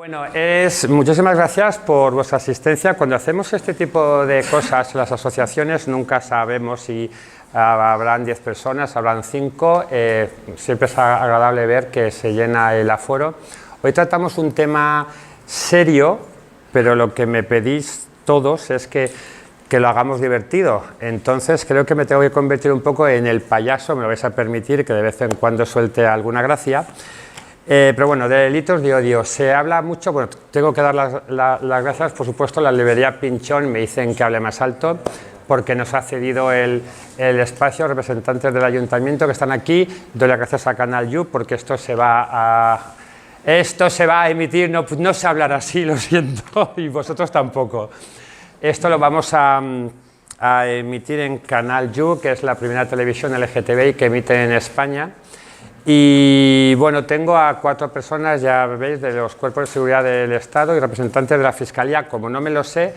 Bueno, muchísimas gracias por vuestra asistencia. Cuando hacemos este tipo de cosas en las asociaciones nunca sabemos si habrán 10 personas, habrán 5. Siempre es agradable ver que se llena el aforo. Hoy tratamos un tema serio, pero lo que me pedís todos es que lo hagamos divertido. Entonces creo que me tengo que convertir un poco en el payaso, me lo vais a permitir, que de vez en cuando suelte alguna gracia. Pero bueno, de delitos de odio se habla mucho. Bueno, tengo que dar las gracias, por supuesto, a la librería Pinchón. Me dicen que hable más alto porque nos ha cedido el espacio, representantes del ayuntamiento que están aquí. Doy las gracias a Canal You porque esto se va a emitir, no sé hablar así, lo siento, y vosotros tampoco. Esto lo vamos a emitir en Canal You, que es la primera televisión LGTBI que emite en España. Y bueno, tengo a 4 personas, ya veis, de los cuerpos de seguridad del Estado y representantes de la Fiscalía. Como no me lo sé,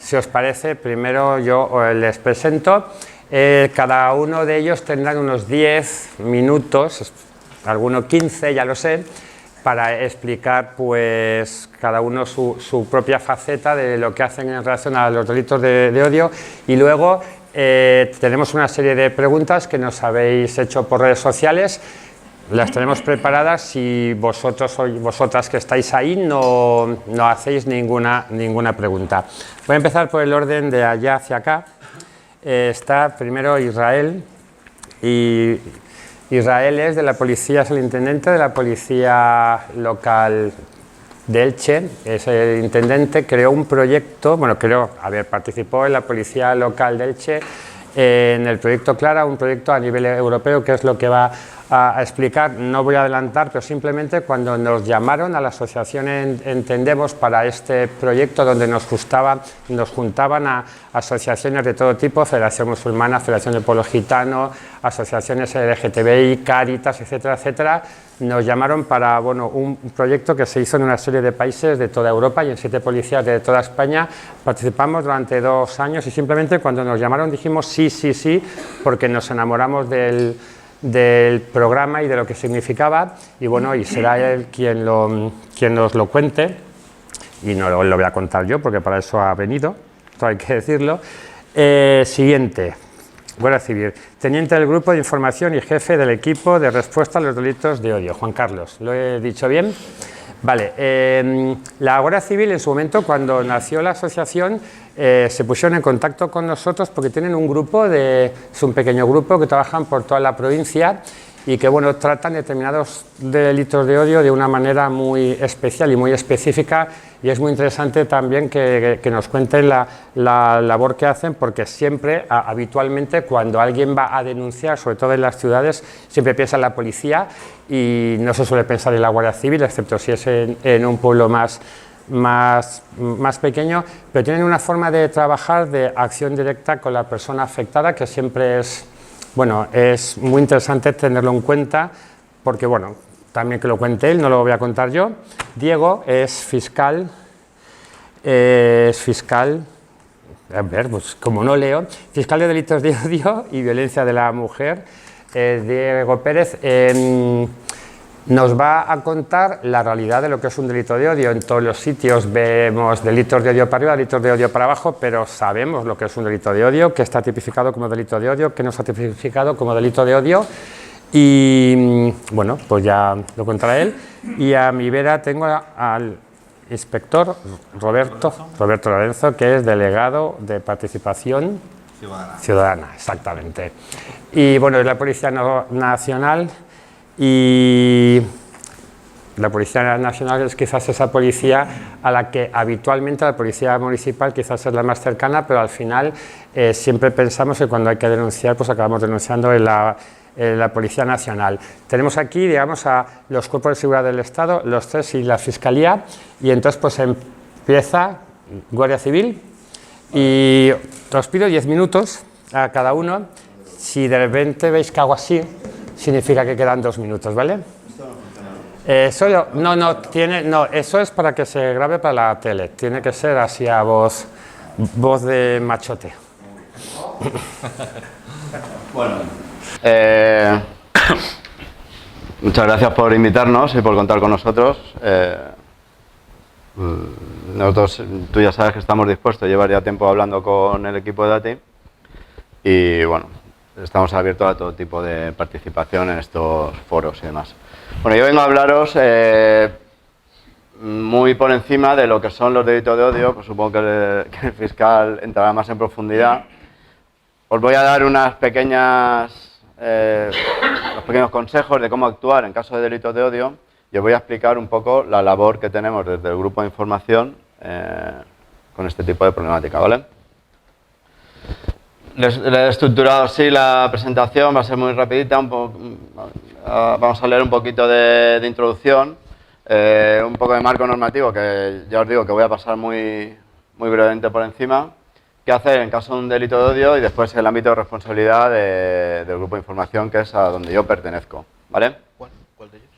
si os parece, primero yo les presento. Cada uno de ellos tendrán unos 10 minutos, algunos 15, ya lo sé, para explicar pues cada uno su propia faceta de lo que hacen en relación a los delitos de odio. Y luego tenemos una serie de preguntas que nos habéis hecho por redes sociales. Las tenemos preparadas. Si vosotros o vosotras que estáis ahí no hacéis ninguna pregunta. Voy a empezar por el orden de allá hacia acá. Está primero Israel. Y Israel es de la policía, es el intendente de la policía local de Elche. Es el intendente, creó un proyecto, participó en la policía local de Elche en el proyecto Clara, un proyecto a nivel europeo, que es lo que va a explicar. No voy a adelantar, pero simplemente cuando nos llamaron a la asociación Entendemos para este proyecto, donde nos juntaban a asociaciones de todo tipo, Federación Musulmana, Federación del Pueblo Gitano, asociaciones LGTBI, Cáritas, etcétera, etcétera, nos llamaron para un proyecto que se hizo en una serie de países de toda Europa y en 7 policías de toda España. Participamos durante 2 años y simplemente cuando nos llamaron dijimos sí, sí, sí, porque nos enamoramos del programa y de lo que significaba, y será él quien nos lo cuente, y no lo voy a contar yo porque para eso ha venido, esto hay que decirlo. Siguiente. Guardia Civil, teniente del Grupo de Información y jefe del equipo de respuesta a los delitos de odio. Juan Carlos, ¿lo he dicho bien? Vale, la Guardia Civil en su momento, cuando nació la asociación, se pusieron en contacto con nosotros porque tienen un grupo, es un pequeño grupo que trabajan por toda la provincia y que tratan determinados delitos de odio de una manera muy especial y muy específica, y es muy interesante también que nos cuenten la labor que hacen, porque siempre, habitualmente, cuando alguien va a denunciar, sobre todo en las ciudades, siempre piensa en la policía y no se suele pensar en la Guardia Civil, excepto si es en un pueblo más pequeño, pero tienen una forma de trabajar de acción directa con la persona afectada que siempre es muy interesante tenerlo en cuenta, porque también que lo cuente él, no lo voy a contar yo. Diego es fiscal, a ver, pues como no leo, fiscal de delitos de odio y violencia de la mujer. Diego Pérez nos va a contar la realidad de lo que es un delito de odio. En todos los sitios vemos delitos de odio para arriba, delitos de odio para abajo, pero sabemos lo que es un delito de odio, que está tipificado como delito de odio, que no está tipificado como delito de odio. Y pues ya lo contará él. Y a mi vera tengo al inspector Roberto Lorenzo, que es delegado de participación ciudadana, exactamente. Y es la Policía Nacional. Y la Policía Nacional es quizás esa policía a la que habitualmente la Policía Municipal quizás es la más cercana, pero al final siempre pensamos que cuando hay que denunciar, pues acabamos denunciando en la Policía Nacional. Tenemos aquí, digamos, a los cuerpos de seguridad del Estado, los 3 y la Fiscalía, y entonces pues empieza Guardia Civil, y os pido 10 minutos a cada uno. Si de repente veis que hago así, significa que quedan 2 minutos, ¿vale? Eso es para que se grabe para la tele. Tiene que ser así a voz de machote. Muchas gracias por invitarnos y por contar con nosotros. Nosotros, tú ya sabes que estamos dispuestos, llevar ya tiempo hablando con el equipo de DATI y bueno, estamos abiertos a todo tipo de participación en estos foros y demás. Bueno, yo vengo a hablaros muy por encima de lo que son los delitos de odio, pues supongo que el fiscal entrará más en profundidad. Os voy a dar unos pequeños consejos de cómo actuar en caso de delitos de odio y os voy a explicar un poco la labor que tenemos desde el grupo de información con este tipo de problemática, ¿vale? Les he estructurado así la presentación, va a ser muy rapidita, vamos a leer un poquito de introducción, un poco de marco normativo que ya os digo que voy a pasar muy brevemente por encima, qué hacer en caso de un delito de odio y después el ámbito de responsabilidad del grupo de información que es a donde yo pertenezco, ¿vale? ¿Cuál de ellos?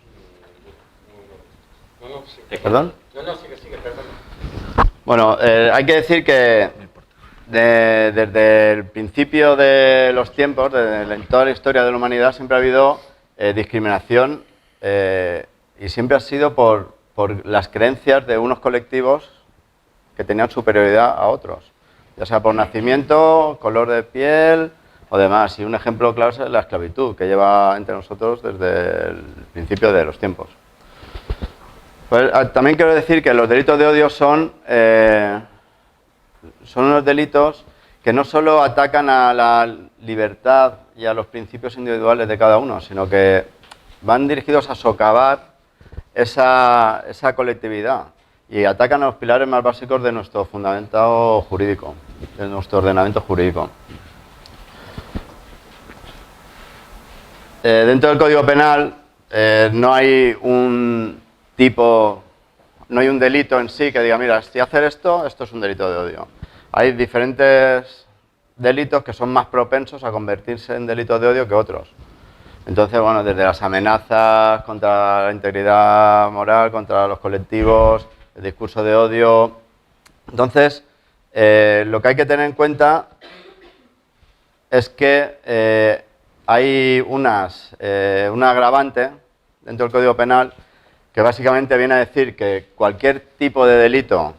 ¿Perdón? No, sigue, perdón. Bueno, hay que decir que desde el principio de los tiempos, desde toda la historia de la humanidad, siempre ha habido discriminación y siempre ha sido por las creencias de unos colectivos que tenían superioridad a otros, ya sea por nacimiento, color de piel o demás. Y un ejemplo claro es la esclavitud, que lleva entre nosotros desde el principio de los tiempos. Pues, también quiero decir que los delitos de odio son unos delitos que no solo atacan a la libertad y a los principios individuales de cada uno, sino que van dirigidos a socavar esa colectividad y atacan a los pilares más básicos de nuestro fundamento jurídico, de nuestro ordenamiento jurídico. Dentro del Código Penal no hay un delito en sí que diga, mira, si hacer esto es un delito de odio. Hay diferentes delitos que son más propensos a convertirse en delitos de odio que otros. Entonces, bueno, desde las amenazas contra la integridad moral, contra los colectivos, el discurso de odio. Entonces, lo que hay que tener en cuenta es que hay un agravante dentro del Código Penal que básicamente viene a decir que cualquier tipo de delito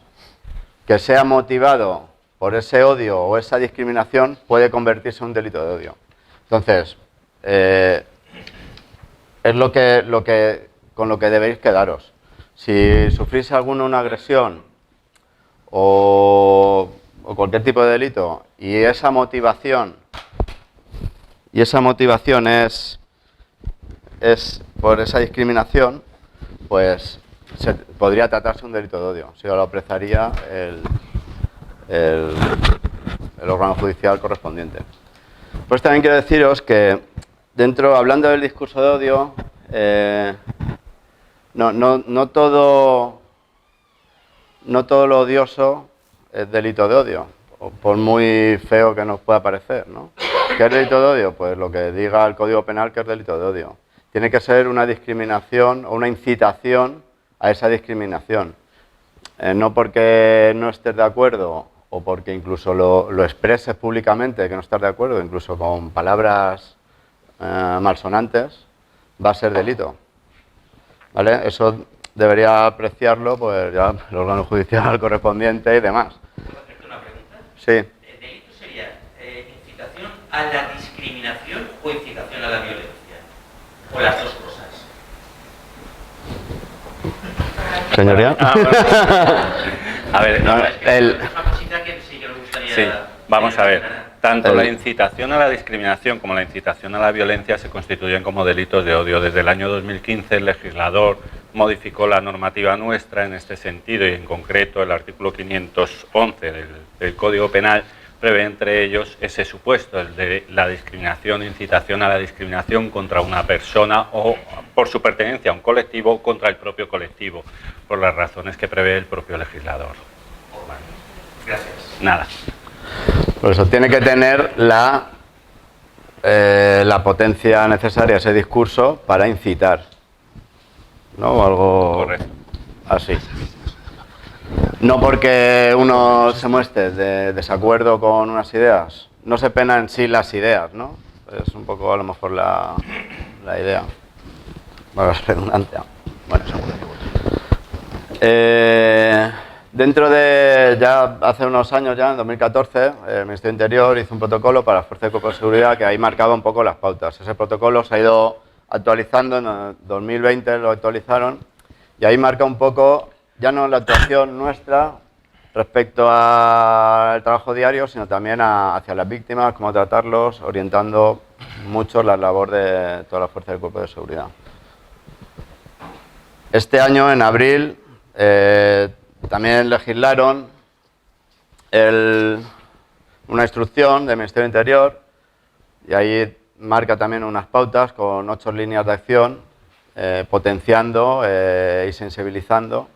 que sea motivado por ese odio o esa discriminación puede convertirse en un delito de odio. Entonces, es con lo que debéis quedaros. Si sufrís una agresión o cualquier tipo de delito y esa motivación es por esa discriminación, pues podría tratarse un delito de odio. Si lo apreciaría el órgano judicial correspondiente. Pues también quiero deciros que hablando del discurso de odio, no todo lo odioso es delito de odio, por muy feo que nos pueda parecer, ¿no? ¿Qué es delito de odio? Pues lo que diga el Código Penal que es delito de odio. Tiene que ser una discriminación o una incitación a esa discriminación. No porque no estés de acuerdo o porque incluso lo expreses públicamente que no estás de acuerdo, incluso con palabras malsonantes, va a ser delito. ¿Vale? Eso debería apreciarlo pues ya el órgano judicial correspondiente y demás. ¿Puedo hacerte una pregunta? Sí. ¿El delito sería incitación a la discriminación o incitación a la violencia? ¿O las dos cosas? Señoría. A ver, No, es que es una cosita que sí que me gustaría... sí, vamos a ver. Tanto la incitación a la discriminación como la incitación a la violencia se constituyen como delitos de odio. Desde el año 2015 el legislador modificó la normativa nuestra en este sentido y en concreto el artículo 511 del Código Penal prevé entre ellos ese supuesto, el de la discriminación, incitación a la discriminación contra una persona o por su pertenencia a un colectivo o contra el propio colectivo, por las razones que prevé el propio legislador. Bueno, Gracias. nada. Por eso tiene que tener la potencia necesaria ese discurso para incitar, ¿no? O algo Correcto. así. No porque uno se muestre de desacuerdo con unas ideas, no se pena en sí las ideas, ¿no? Es un poco a lo mejor la idea. Bueno, es redundante. Bueno, Dentro de, ya hace unos años, ya en 2014, el Ministerio de Interior hizo un protocolo para las fuerzas de cuerpo de seguridad que ahí marcaba un poco las pautas. Ese protocolo se ha ido actualizando, en 2020 lo actualizaron, y ahí marca un poco, ya no la actuación nuestra respecto al trabajo diario, sino también hacia las víctimas, cómo tratarlos, orientando mucho la labor de todas las fuerzas de cuerpo de seguridad. Este año, en abril, también legislaron una instrucción del Ministerio de Interior, y ahí marca también unas pautas con 8 líneas de acción, potenciando y sensibilizando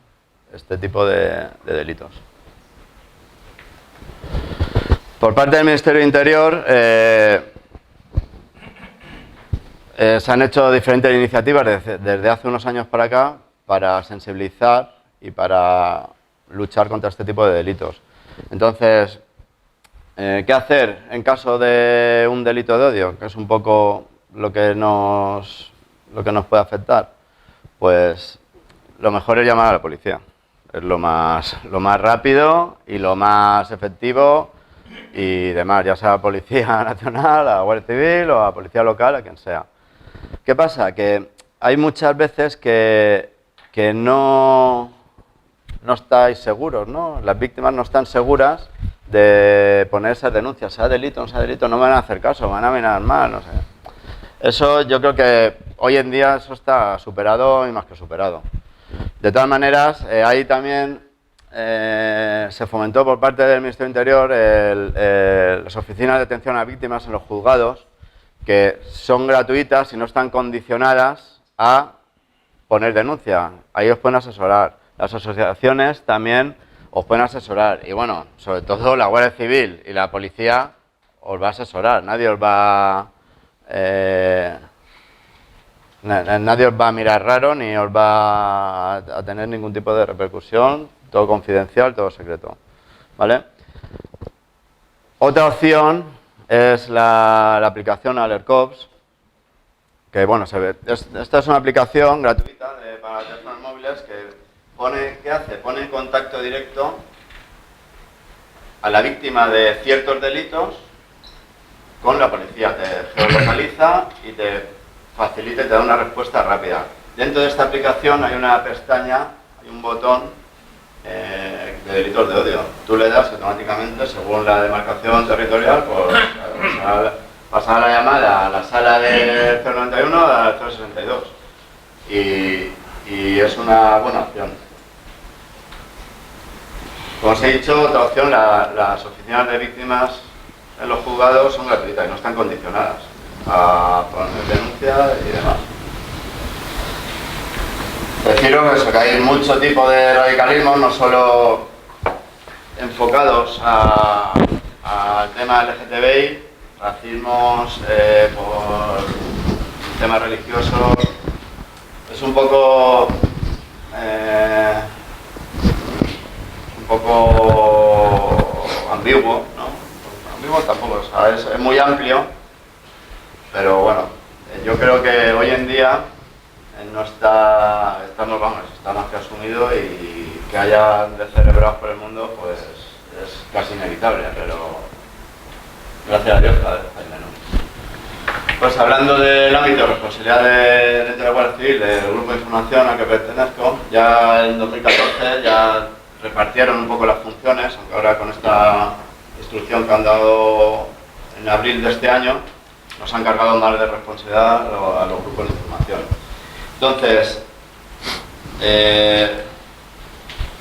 este tipo de delitos. Por parte del Ministerio de Interior se han hecho diferentes iniciativas desde hace unos años para acá para sensibilizar y para luchar contra este tipo de delitos. Entonces, ¿qué hacer en caso de un delito de odio? Que es un poco lo que nos puede afectar. Pues lo mejor es llamar a la policía. Es lo más rápido y lo más efectivo y demás, ya sea Policía Nacional, a la Guardia Civil o a la Policía Local, a quien sea. ¿Qué pasa? Que hay muchas veces que no estáis seguros, ¿no? Las víctimas no están seguras de poner esas denuncias, sea delito o no sea delito, no me van a hacer caso, me van a mirar mal, no sé. Eso yo creo que hoy en día eso está superado y más que superado. De todas maneras, ahí también se fomentó por parte del Ministerio de Interior las oficinas de atención a víctimas en los juzgados, que son gratuitas y no están condicionadas a poner denuncia. Ahí os pueden asesorar. Las asociaciones también os pueden asesorar. Y bueno, sobre todo la Guardia Civil y la Policía os va a asesorar. Nadie os va a mirar raro ni os va a tener ningún tipo de repercusión. Todo confidencial, todo secreto. ¿Vale? Otra opción es la aplicación AlertCops, que bueno, esta es una aplicación gratuita para teléfonos móviles que ¿qué hace? Pone en contacto directo a la víctima de ciertos delitos con la policía. Te geolocaliza y te facilita y te da una respuesta rápida. Dentro de esta aplicación hay una pestaña, hay un botón de delitos de odio. Tú le das automáticamente, según la demarcación territorial, pues pasar la llamada a la sala del 091 al 062. Y es una buena opción. Como os he dicho, otra opción, las oficinas de víctimas en los juzgados son gratuitas y no están condicionadas a poner denuncia y demás. Deciros eso, que hay mucho tipo de radicalismo, no solo enfocados al tema LGTBI, racismos, por temas religiosos. Es un poco ambiguo, ¿no? Ambiguo tampoco, o sea, es muy amplio, pero bueno, yo creo que hoy en día no está más que asumido, y que haya descerebrados por el mundo pues es casi inevitable, pero gracias a Dios cada vez hay menos. Pues hablando del ámbito de responsabilidad dentro de la Guardia Civil, del grupo de información al que pertenezco, ya en 2014 ya repartieron un poco las funciones, aunque ahora con esta instrucción que han dado en abril de este año, nos han cargado más de responsabilidad a los grupos de información. Entonces,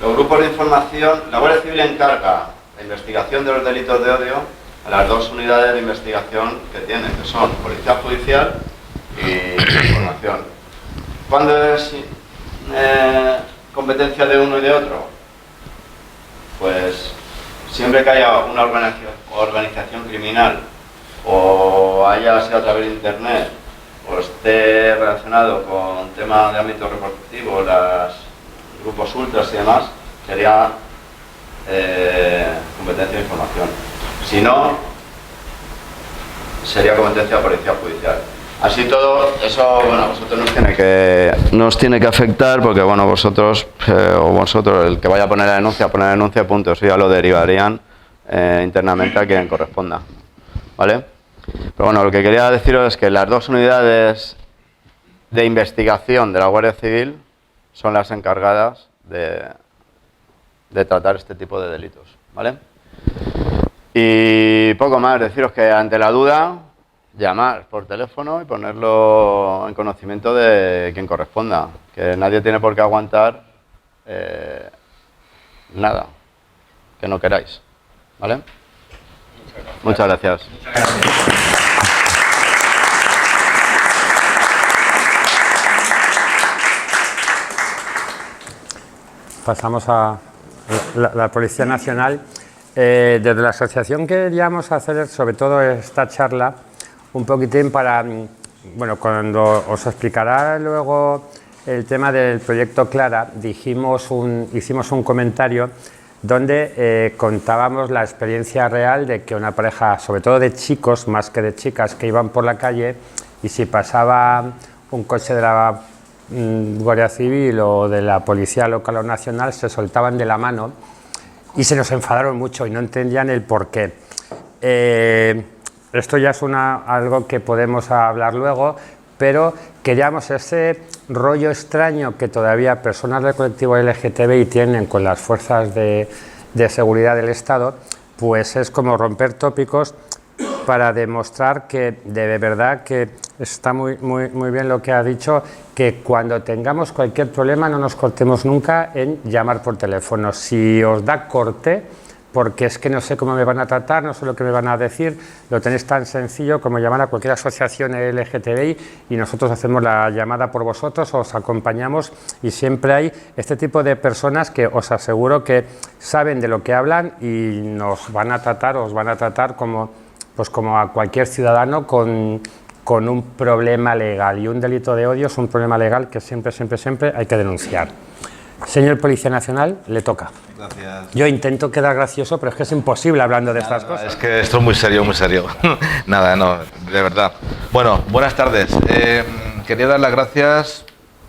los grupos de información, la Guardia Civil encarga la investigación de los delitos de odio a las dos unidades de investigación que tienen, que son Policía Judicial y Información. ¿Cuándo es competencia de uno y de otro? Pues siempre que haya una organización criminal, o haya sido a través de internet, o esté relacionado con temas de ámbito reportivo, los grupos ultras y demás, sería competencia de información. Si no, sería competencia de Policía Judicial. Así todo, eso, bueno, a vosotros no os tiene que afectar porque, bueno, vosotros, el que vaya a poner la denuncia, punto, eso ya lo derivarían internamente a quien corresponda, ¿vale? Pero bueno, lo que quería deciros es que las 2 unidades de investigación de la Guardia Civil son las encargadas de tratar este tipo de delitos, ¿vale? Y poco más, deciros que ante la duda, llamar por teléfono y ponerlo en conocimiento de quien corresponda, que nadie tiene por qué aguantar nada que no queráis, ¿vale? Muchas gracias. Pasamos a la Policía Nacional. Desde la asociación queríamos hacer sobre todo esta charla un poquitín para, bueno, cuando os explicará luego el tema del proyecto Clara, hicimos un comentario donde contábamos la experiencia real de que una pareja, sobre todo de chicos más que de chicas, que iban por la calle y si pasaba un coche de la Guardia Civil o de la Policía Local o Nacional, se soltaban de la mano y se nos enfadaron mucho y no entendían el porqué. Esto ya es algo que podemos hablar luego, pero queríamos ese rollo extraño que todavía personas del colectivo LGTBI tienen con las fuerzas de seguridad del Estado, pues es como romper tópicos para demostrar que de verdad que está muy bien lo que ha dicho, que cuando tengamos cualquier problema no nos cortemos nunca en llamar por teléfono. Si os da corte, porque es que no sé cómo me van a tratar, no sé lo que me van a decir, lo tenéis tan sencillo como llamar a cualquier asociación LGTBI y nosotros hacemos la llamada por vosotros, os acompañamos y siempre hay este tipo de personas que os aseguro que saben de lo que hablan y nos van a tratar, os van a tratar como, pues como a cualquier ciudadano con un problema legal, y un delito de odio es un problema legal que siempre hay que denunciar. Señor Policía Nacional, le toca. Gracias. Yo intento quedar gracioso, pero es que es imposible hablando de estas cosas. Es que esto es muy serio, muy serio. Nada, no, de verdad. Bueno, buenas tardes. Quería dar las gracias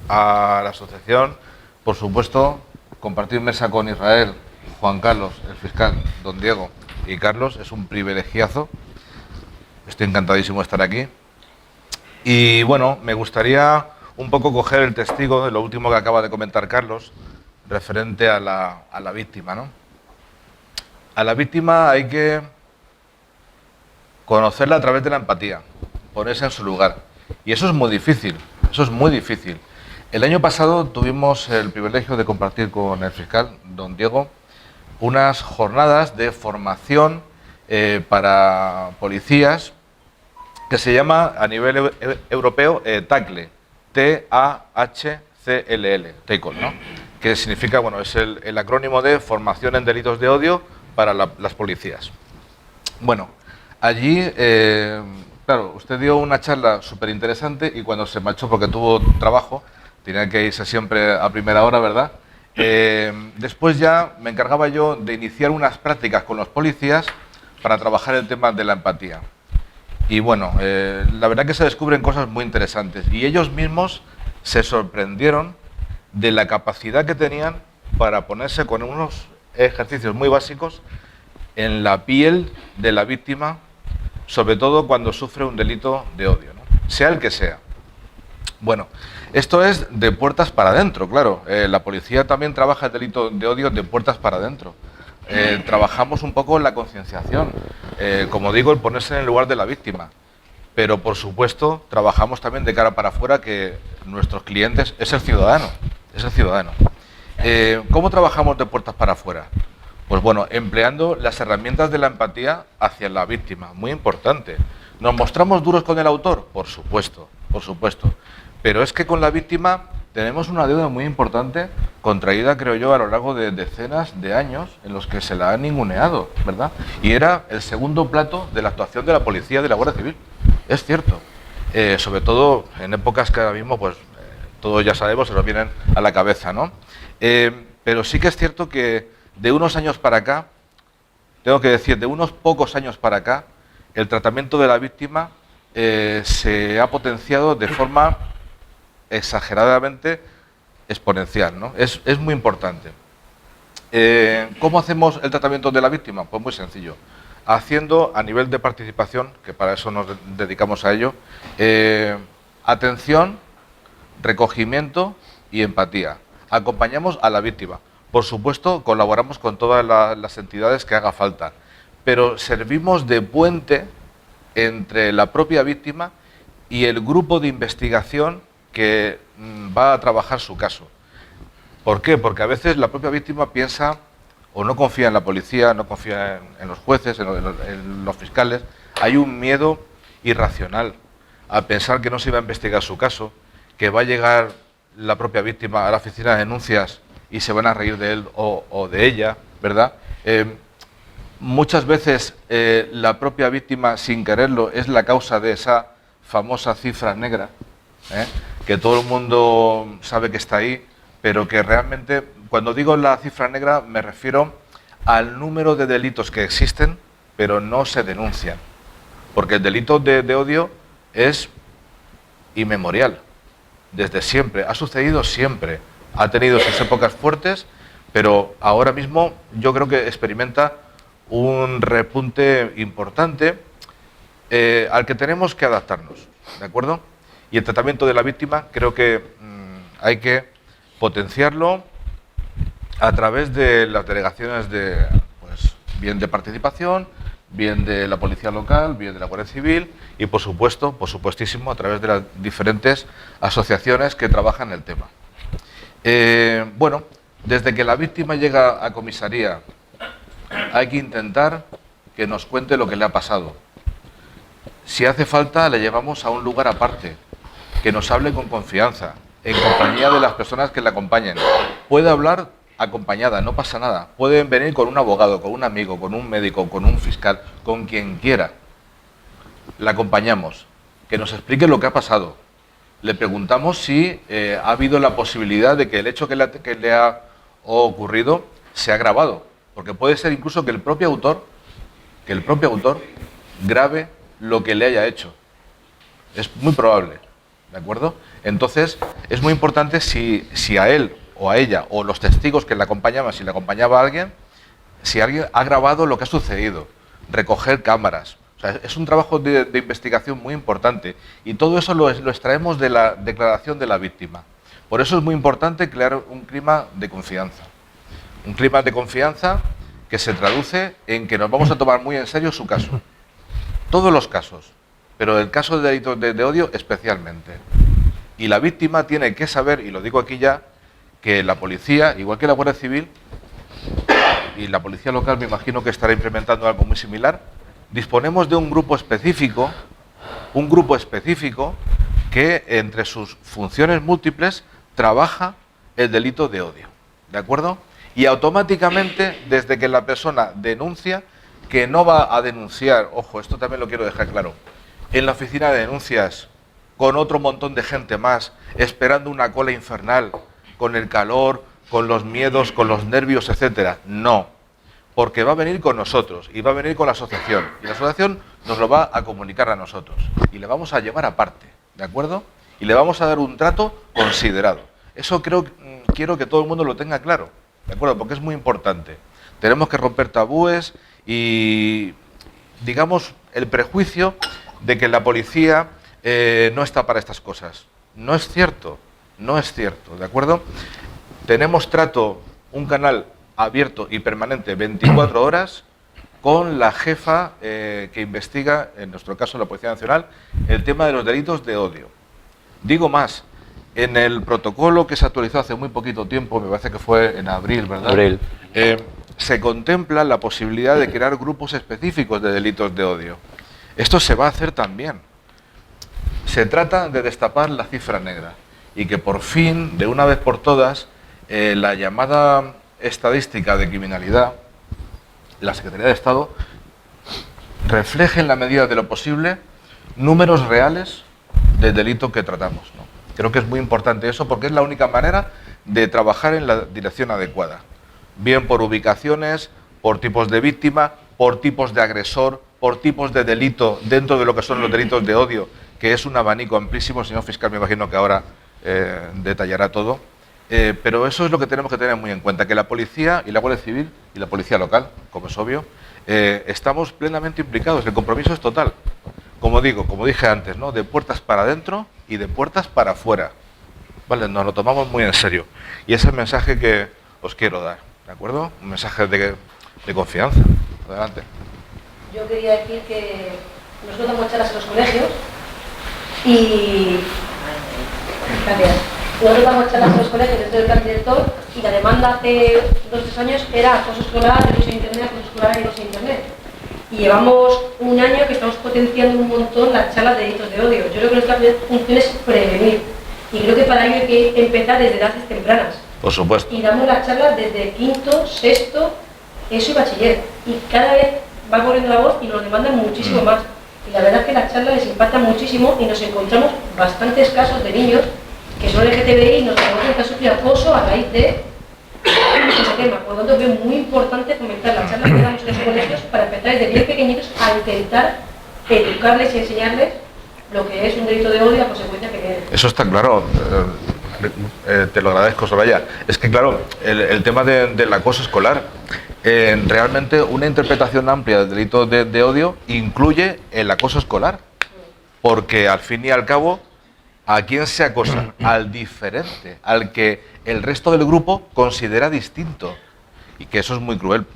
a la asociación, por supuesto, compartir mesa con Israel, Juan Carlos, el fiscal, don Diego y Carlos, es un privilegiazo. Estoy encantadísimo de estar aquí. Y bueno, me gustaría un poco coger el testigo de lo último que acaba de comentar Carlos, referente a la víctima, ¿no? A la víctima hay que conocerla a través de la empatía, ponerse en su lugar. Y eso es muy difícil, eso es muy difícil. El año pasado tuvimos el privilegio de compartir con el fiscal, don Diego, unas jornadas de formación para policías que se llama a nivel europeo TACLE, T-A-H-C-L-L, TACLE, ¿no? Que significa, bueno, es el acrónimo de Formación en Delitos de Odio para las Policías. Bueno, allí, claro, usted dio una charla súper interesante y cuando se marchó, porque tuvo trabajo, tenía que irse siempre a primera hora, ¿verdad? Después ya me encargaba yo de iniciar unas prácticas con los policías para trabajar el tema de la empatía. Y bueno, la verdad que se descubren cosas muy interesantes y ellos mismos se sorprendieron de la capacidad que tenían para ponerse con unos ejercicios muy básicos en la piel de la víctima, sobre todo cuando sufre un delito de odio, ¿no? Sea el que sea. Bueno, esto es de puertas para adentro, claro. La policía también trabaja el delito de odio de puertas para adentro. Trabajamos un poco en la concienciación, como digo, el ponerse en el lugar de la víctima, pero por supuesto trabajamos también de cara para afuera, que nuestros clientes es el ciudadano, es el ciudadano. ¿Cómo trabajamos de puertas para afuera? Pues bueno, empleando las herramientas de la empatía hacia la víctima, muy importante. ¿Nos mostramos duros con el autor? Por supuesto, pero es que con la víctima tenemos una deuda muy importante, contraída, creo yo, a lo largo de decenas de años en los que se la ha ninguneado, ¿verdad? Y era el segundo plato de la actuación de la policía, de la Guardia Civil. Es cierto. Sobre todo en épocas que ahora mismo, pues, todos ya sabemos, se nos vienen a la cabeza, ¿no? Pero sí que es cierto que de unos años para acá, tengo que decir, de unos pocos años para acá, el tratamiento de la víctima se ha potenciado de forma exageradamente exponencial, ¿no? Es muy importante. ¿Cómo hacemos el tratamiento de la víctima? Pues muy sencillo. Haciendo a nivel de participación, que para eso nos dedicamos a ello, atención, recogimiento y empatía. Acompañamos a la víctima. Por supuesto, colaboramos con todas las entidades que haga falta, pero servimos de puente entre la propia víctima y el grupo de investigación que va a trabajar su caso. ¿Por qué? Porque a veces la propia víctima piensa o no confía en la policía, no confía en los jueces, en los fiscales. Hay un miedo irracional a pensar que no se iba a investigar su caso, que va a llegar la propia víctima a la oficina de denuncias y se van a reír de él o de ella, ¿verdad? Muchas veces la propia víctima, sin quererlo, es la causa de esa famosa cifra negra, que todo el mundo sabe que está ahí, pero que realmente, cuando digo la cifra negra, me refiero al número de delitos que existen, pero no se denuncian. Porque el delito de odio es inmemorial, desde siempre, ha sucedido siempre, ha tenido sus épocas fuertes, pero ahora mismo yo creo que experimenta un repunte importante al que tenemos que adaptarnos, ¿de acuerdo? Y el tratamiento de la víctima creo que hay que potenciarlo a través de las delegaciones de, pues, bien de participación, bien de la policía local, bien de la Guardia Civil y, por supuesto, por supuestísimo, a través de las diferentes asociaciones que trabajan el tema. Bueno, desde que la víctima llega a comisaría hay que intentar que nos cuente lo que le ha pasado. Si hace falta, le llevamos a un lugar aparte, que nos hable con confianza, en compañía de las personas que la acompañen. Puede hablar acompañada, no pasa nada. Pueden venir con un abogado, con un amigo, con un médico, con un fiscal, con quien quiera. La acompañamos, que nos explique lo que ha pasado. Le preguntamos si ha habido la posibilidad de que el hecho que le ha ocurrido se ha agravado. Porque puede ser incluso que el propio autor grave lo que le haya hecho. Es muy probable, ¿de acuerdo? Entonces, es muy importante si a él o a ella, o los testigos que le acompañaban, si le acompañaba a alguien, si alguien ha grabado lo que ha sucedido, recoger cámaras. O sea, es un trabajo de investigación muy importante y todo eso lo extraemos de la declaración de la víctima. Por eso es muy importante crear un clima de confianza. Un clima de confianza que se traduce en que nos vamos a tomar muy en serio su caso. Todos los casos, pero el caso de delitos de odio especialmente. Y la víctima tiene que saber, y lo digo aquí ya, que la policía, igual que la Guardia Civil, y la policía local me imagino que estará implementando algo muy similar, disponemos de un grupo específico que entre sus funciones múltiples trabaja el delito de odio, ¿de acuerdo? Y automáticamente, desde que la persona denuncia, que no va a denunciar, ojo, esto también lo quiero dejar claro, en la oficina de denuncias, con otro montón de gente más, esperando una cola infernal, con el calor, con los miedos, con los nervios, etcétera. No, porque va a venir con nosotros y va a venir con la asociación. Y la asociación nos lo va a comunicar a nosotros y le vamos a llevar aparte, ¿de acuerdo? Y le vamos a dar un trato considerado. Eso quiero que todo el mundo lo tenga claro, ¿de acuerdo? Porque es muy importante. Tenemos que romper tabúes y, digamos, el prejuicio de que la policía no está para estas cosas. No es cierto, ¿de acuerdo? Tenemos trato, un canal abierto y permanente 24 horas con la jefa que investiga, en nuestro caso la Policía Nacional, el tema de los delitos de odio. Digo más, en el protocolo que se actualizó hace muy poquito tiempo, me parece que fue en abril, ¿verdad? Abril. Se contempla la posibilidad de crear grupos específicos de delitos de odio. Esto se va a hacer también. Se trata de destapar la cifra negra y que por fin, de una vez por todas, la llamada estadística de criminalidad, la Secretaría de Estado, refleje en la medida de lo posible números reales del delito que tratamos, ¿no? Creo que es muy importante eso porque es la única manera de trabajar en la dirección adecuada. Bien por ubicaciones, por tipos de víctima, por tipos de agresor, por tipos de delito dentro de lo que son los delitos de odio, que es un abanico amplísimo. El señor fiscal me imagino que ahora detallará todo. Pero eso es lo que tenemos que tener muy en cuenta, que la policía y la Guardia Civil y la policía local, como es obvio, estamos plenamente implicados. El compromiso es total. Como digo, como dije antes, ¿no? De puertas para adentro y de puertas para afuera. Vale, nos lo tomamos muy en serio. Y ese es el mensaje que os quiero dar, ¿de acuerdo? Un mensaje de confianza. Adelante. Yo quería decir que nosotros damos charlas en los colegios y... Gracias. Nosotros damos charlas en los colegios dentro del plan director y la demanda hace 2 o 3 años era acoso escolar, el uso de internet, acoso escolar y el uso de internet. Y llevamos un año que estamos potenciando un montón las charlas de delitos de odio. Yo creo que nuestra función es prevenir. Y creo que para ello hay que empezar desde edades tempranas. Por supuesto. Y damos las charlas desde quinto, sexto, eso y bachiller. Y cada vez va corriendo la voz y nos demandan muchísimo más. Y la verdad es que las charlas les impactan muchísimo y nos encontramos bastantes casos de niños que son LGTBI y nos conocen que han sufrido acoso a raíz de ese tema. Por lo tanto, veo muy importante fomentar las charlas que damos en los colegios para empezar desde bien pequeñitos a intentar educarles y enseñarles lo que es un delito de odio y la consecuencia que tiene. Eso está claro. Te lo agradezco, Soraya. Es que, claro, el tema del acoso escolar, realmente una interpretación amplia del delito de odio incluye el acoso escolar. Porque, al fin y al cabo, ¿a quién se acosa? Al diferente, al que el resto del grupo considera distinto. Y que eso es muy cruel.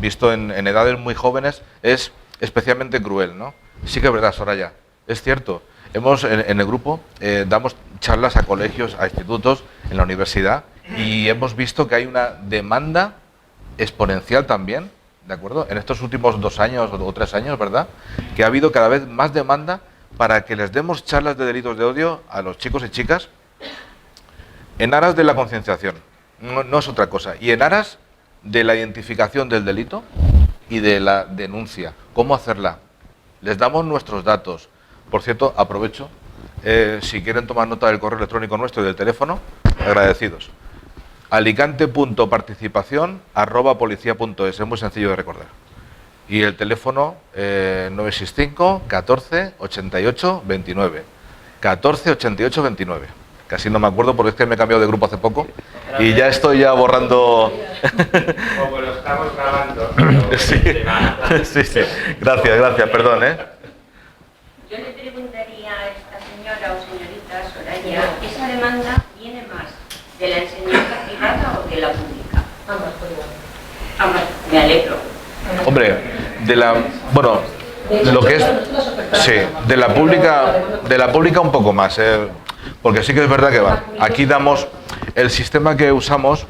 Visto en edades muy jóvenes, es especialmente cruel, ¿no? Sí que es verdad, Soraya. Es cierto, en el grupo damos charlas a colegios, a institutos, en la universidad, y hemos visto que hay una demanda exponencial también, ¿de acuerdo? En estos últimos 2 años o 3 años, ¿verdad? Que ha habido cada vez más demanda para que les demos charlas de delitos de odio a los chicos y chicas en aras de la concienciación, no es otra cosa, y en aras de la identificación del delito y de la denuncia. ¿Cómo hacerla? Les damos nuestros datos. Por cierto, aprovecho, si quieren tomar nota del correo electrónico nuestro y del teléfono, agradecidos. alicante.participación@policia.es, es muy sencillo de recordar. Y el teléfono 965 14 88 29. 14 88 29. Casi no me acuerdo porque es que me he cambiado de grupo hace poco y ya estoy Como borrando. lo estamos grabando. Sí. Gracias, perdón, Yo le preguntaría a esta señora o señorita Soraya, ¿esa demanda viene más de la enseñanza privada o de la pública? Ambas, por igual. Ambas, me alegro. Hombre, lo que es, sí, de la pública un poco más, porque sí que es verdad que va. Aquí damos, el sistema que usamos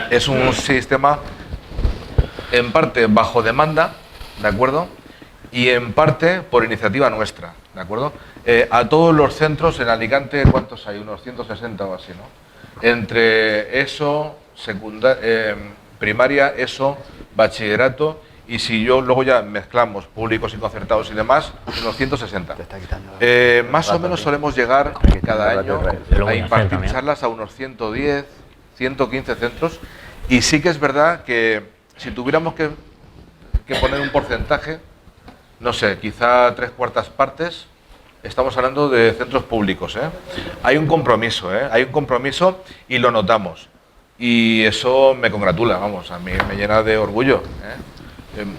es un sistema en parte bajo demanda, ¿de acuerdo? Y en parte por iniciativa nuestra, ¿de acuerdo? A todos los centros en Alicante, ¿cuántos hay? Unos 160 o así, ¿no? Entre ESO, primaria, ESO, bachillerato, y si luego ya mezclamos públicos y concertados y demás, unos 160. Más o menos solemos llegar cada año a impartir charlas a unos 110, 115 centros, y sí que es verdad que si tuviéramos que poner un porcentaje, no sé, quizá 3/4 partes, estamos hablando de centros públicos, Hay un compromiso, Hay un compromiso y lo notamos. Y eso me congratula, vamos, a mí me llena de orgullo,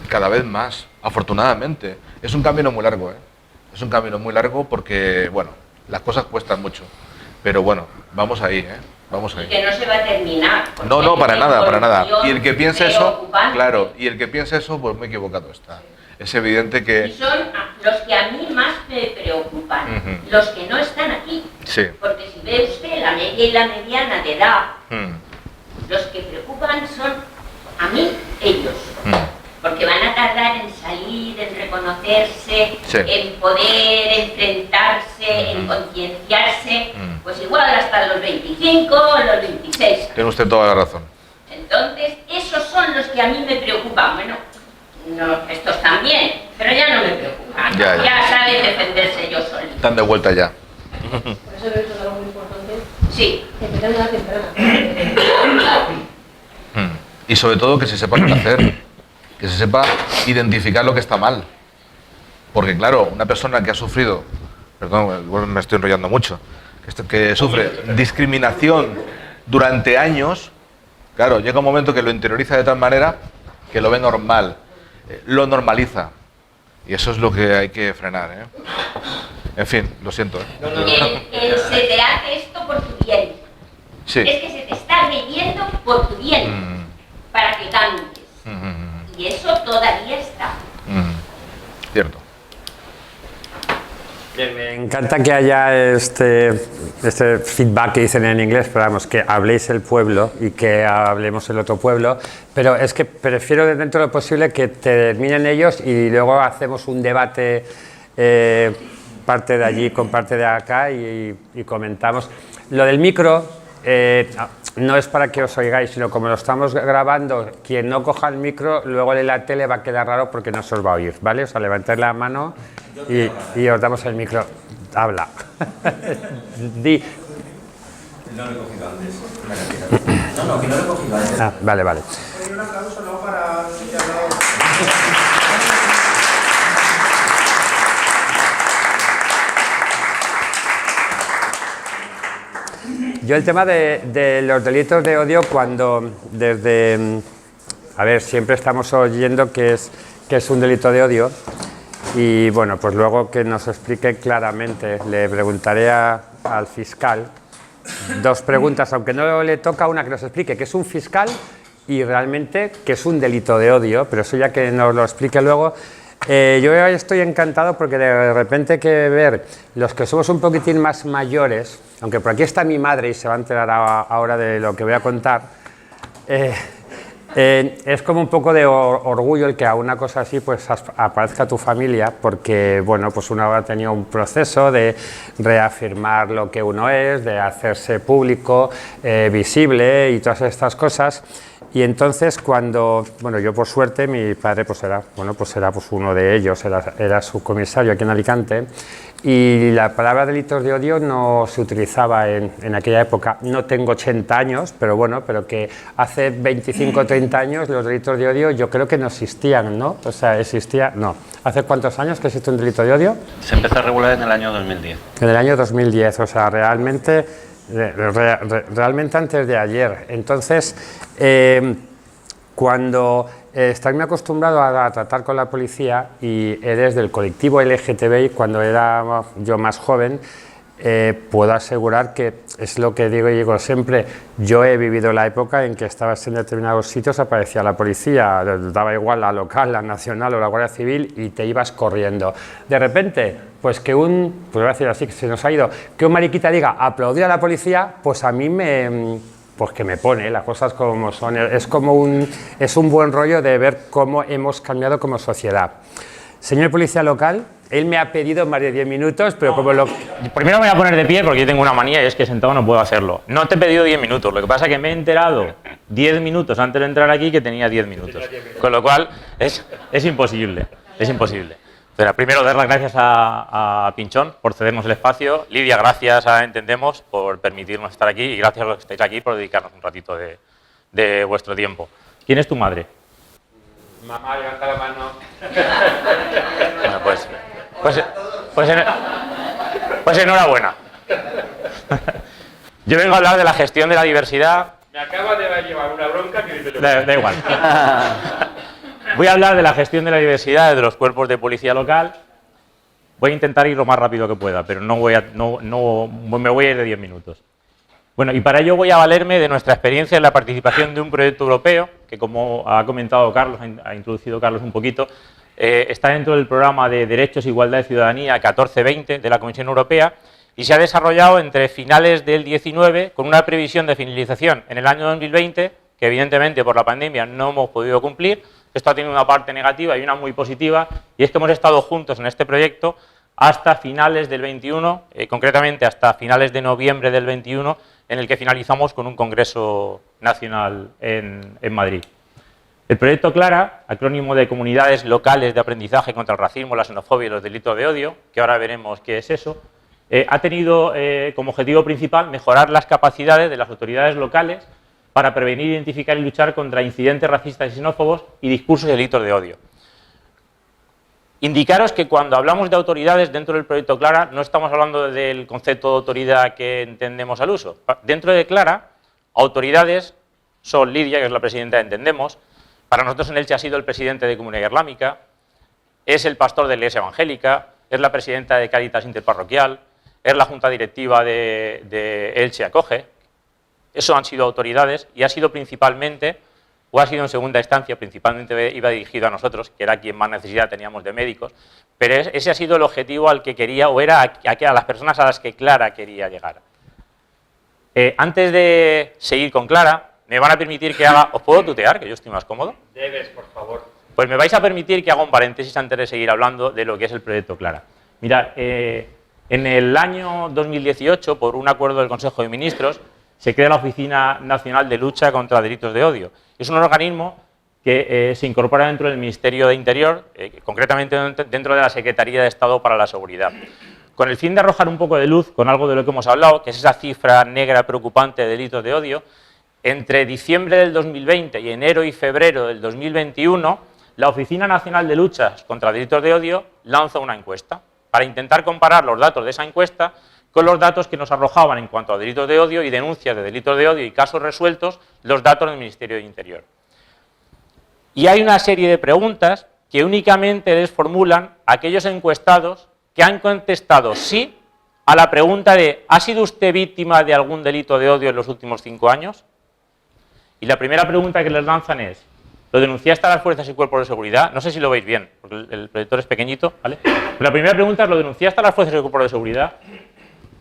cada vez más, afortunadamente. Es un camino muy largo, Es un camino muy largo porque, bueno, las cosas cuestan mucho. Pero bueno, vamos ahí, Vamos ahí. Y que no se va a terminar. No, para nada. Y el que piense eso, claro, y el que piense eso, pues muy equivocado está. Es evidente que... Y son los que a mí más me preocupan, los que no están aquí. Sí. Porque si ve usted la media y la mediana de edad, los que preocupan son, a mí, ellos. Porque van a tardar en salir, en reconocerse, en poder enfrentarse, en concienciarse, pues igual hasta los 25 o los 26. Tiene usted toda la razón. Entonces, esos son los que a mí me preocupan. Bueno, no, estos también, pero ya no me preocupan. Ya saben defenderse yo solito. Están de vuelta ya. Por eso creo que es algo muy importante. Sí. Empezar una edad temprana. Y sobre todo que se sepan qué hacer. que se sepa identificar lo que está mal. Porque claro, una persona que ha sufrido, perdón, igual me estoy enrollando mucho, que sufre discriminación durante años, claro, llega un momento que lo interioriza de tal manera que lo ve normal, lo normaliza. Y eso es lo que hay que frenar, ¿eh? En fin, lo siento, ¿eh? Se te hace esto por tu bien. Sí. Es que se te está agrediendo por tu bien, para que cantes. Y eso todavía está. Cierto. Bien, me encanta que haya este feedback que dicen en inglés, pero vamos, que habléis el pueblo y que hablemos el otro pueblo, pero es que prefiero dentro de lo posible que terminen ellos y luego hacemos un debate parte de allí con parte de acá y comentamos. Lo del micro no es para que os oigáis, sino como lo estamos grabando, quien no coja el micro, luego en la tele va a quedar raro porque no se os va a oír, ¿vale? O sea, levantáis la mano y os damos el micro. Habla. Di. No lo he cogido antes. No, que no lo he cogido antes. Ah, vale, vale. Un aplauso, ¿no? Para... Yo el tema de los delitos de odio, cuando desde... A ver, siempre estamos oyendo que es un delito de odio y bueno, pues luego que nos explique claramente. Le preguntaré al fiscal dos preguntas, aunque no le toca una que nos explique qué es un fiscal y realmente qué es un delito de odio, pero eso ya que nos lo explique luego. Yo estoy encantado porque de repente hay que ver los que somos un poquitín más mayores, aunque por aquí está mi madre y se va a enterar ahora de lo que voy a contar, es como un poco de orgullo el que a una cosa así pues aparezca tu familia, porque bueno, pues uno ha tenido un proceso de reafirmar lo que uno es, de hacerse público, visible y todas estas cosas. Y entonces cuando, bueno, yo por suerte, mi padre pues era uno de ellos, era subcomisario aquí en Alicante, y la palabra delitos de odio no se utilizaba en aquella época. No tengo 80 años, pero bueno, pero que hace 25 o 30 años los delitos de odio yo creo que no existían, ¿no? O sea, no. ¿Hace cuántos años que existe un delito de odio? Se empezó a regular en el año 2010. En el año 2010, o sea, realmente antes de ayer. Entonces, cuando estás muy acostumbrado a tratar con la policía y eres del colectivo LGTBI, cuando era yo más joven, puedo asegurar que es lo que digo siempre. Yo he vivido la época en que estabas en determinados sitios, aparecía la policía, daba igual la local, la nacional o la Guardia Civil y te ibas corriendo. De repente, pues que pues voy a decir así, que se nos ha ido, que un mariquita diga aplaudir a la policía, pues a mí pues que me pone las cosas como son. Es un buen rollo de ver cómo hemos cambiado como sociedad. Señor policía local, él me ha pedido más de 10 minutos, pero como lo... Primero me voy a poner de pie porque yo tengo una manía y es que sentado no puedo hacerlo. No te he pedido 10 minutos, lo que pasa es que me he enterado 10 minutos antes de entrar aquí que tenía 10 minutos. Con lo cual es imposible, es imposible. Pero primero dar las gracias a Pinchón por cedernos el espacio. Lidia, gracias a Entendemos por permitirnos estar aquí y gracias a los que estáis aquí por dedicarnos un ratito de vuestro tiempo. ¿Quién es tu madre? Mamá, levanta la mano. Bueno, pues enhorabuena. Yo vengo a hablar de la gestión de la diversidad. Me acaba de llevar una bronca que... Da igual. Voy a hablar de la gestión de la diversidad de los cuerpos de policía local. Voy a intentar ir lo más rápido que pueda, pero no me voy a ir de 10 minutos. Bueno, y para ello voy a valerme de nuestra experiencia en la participación de un proyecto europeo, que como ha comentado Carlos, ha introducido Carlos un poquito, está dentro del programa de Derechos, Igualdad y Ciudadanía 1420 de la Comisión Europea y se ha desarrollado entre finales del 19 con una previsión de finalización en el año 2020, que evidentemente por la pandemia no hemos podido cumplir. Esto ha tenido una parte negativa y una muy positiva, y es que hemos estado juntos en este proyecto hasta finales del 21, concretamente hasta finales de noviembre del 21, en el que finalizamos con un congreso nacional en Madrid. El proyecto CLARA, acrónimo de Comunidades Locales de Aprendizaje contra el Racismo, la Xenofobia y los Delitos de Odio, que ahora veremos qué es eso, ha tenido como objetivo principal mejorar las capacidades de las autoridades locales para prevenir, identificar y luchar contra incidentes racistas y xenófobos y discursos y delitos de odio. Indicaros que cuando hablamos de autoridades dentro del proyecto Clara no estamos hablando del concepto de autoridad que entendemos al uso. Dentro de Clara, autoridades son Lidia, que es la presidenta de Entendemos, para nosotros en Elche ha sido el presidente de Comunidad Islámica, es el pastor de la Iglesia Evangélica, es la presidenta de Cáritas Interparroquial, es la junta directiva de Elche Acoge. Eso han sido autoridades y ha sido principalmente, o ha sido en segunda instancia, principalmente iba dirigido a nosotros, que era quien más necesidad teníamos de médicos, pero ese ha sido el objetivo al que quería, o era a las personas a las que Clara quería llegar. Antes de seguir con Clara, me van a permitir que haga... ¿Os puedo tutear, que yo estoy más cómodo? Debes, por favor. Pues me vais a permitir que haga un paréntesis antes de seguir hablando de lo que es el proyecto Clara. Mirad, en el año 2018, por un acuerdo del Consejo de Ministros, se crea la Oficina Nacional de Lucha contra Delitos de Odio. Es un organismo que se incorpora dentro del Ministerio de Interior, concretamente dentro de la Secretaría de Estado para la Seguridad, con el fin de arrojar un poco de luz con algo de lo que hemos hablado, que es esa cifra negra preocupante de delitos de odio. Entre diciembre del 2020 y enero y febrero del 2021, la Oficina Nacional de Luchas contra Delitos de Odio lanza una encuesta para intentar comparar los datos de esa encuesta con los datos que nos arrojaban en cuanto a delitos de odio y denuncias de delitos de odio y casos resueltos, los datos del Ministerio de Interior. Y hay una serie de preguntas que únicamente les formulan aquellos encuestados que han contestado sí a la pregunta de ¿ha sido usted víctima de algún delito de odio en los últimos 5 años? Y la primera pregunta que les lanzan es ¿lo denunciaste a las fuerzas y cuerpos de seguridad? No sé si lo veis bien, porque el proyector es pequeñito, ¿vale? Pero la primera pregunta es ¿lo denunciaste a las fuerzas y cuerpos de seguridad?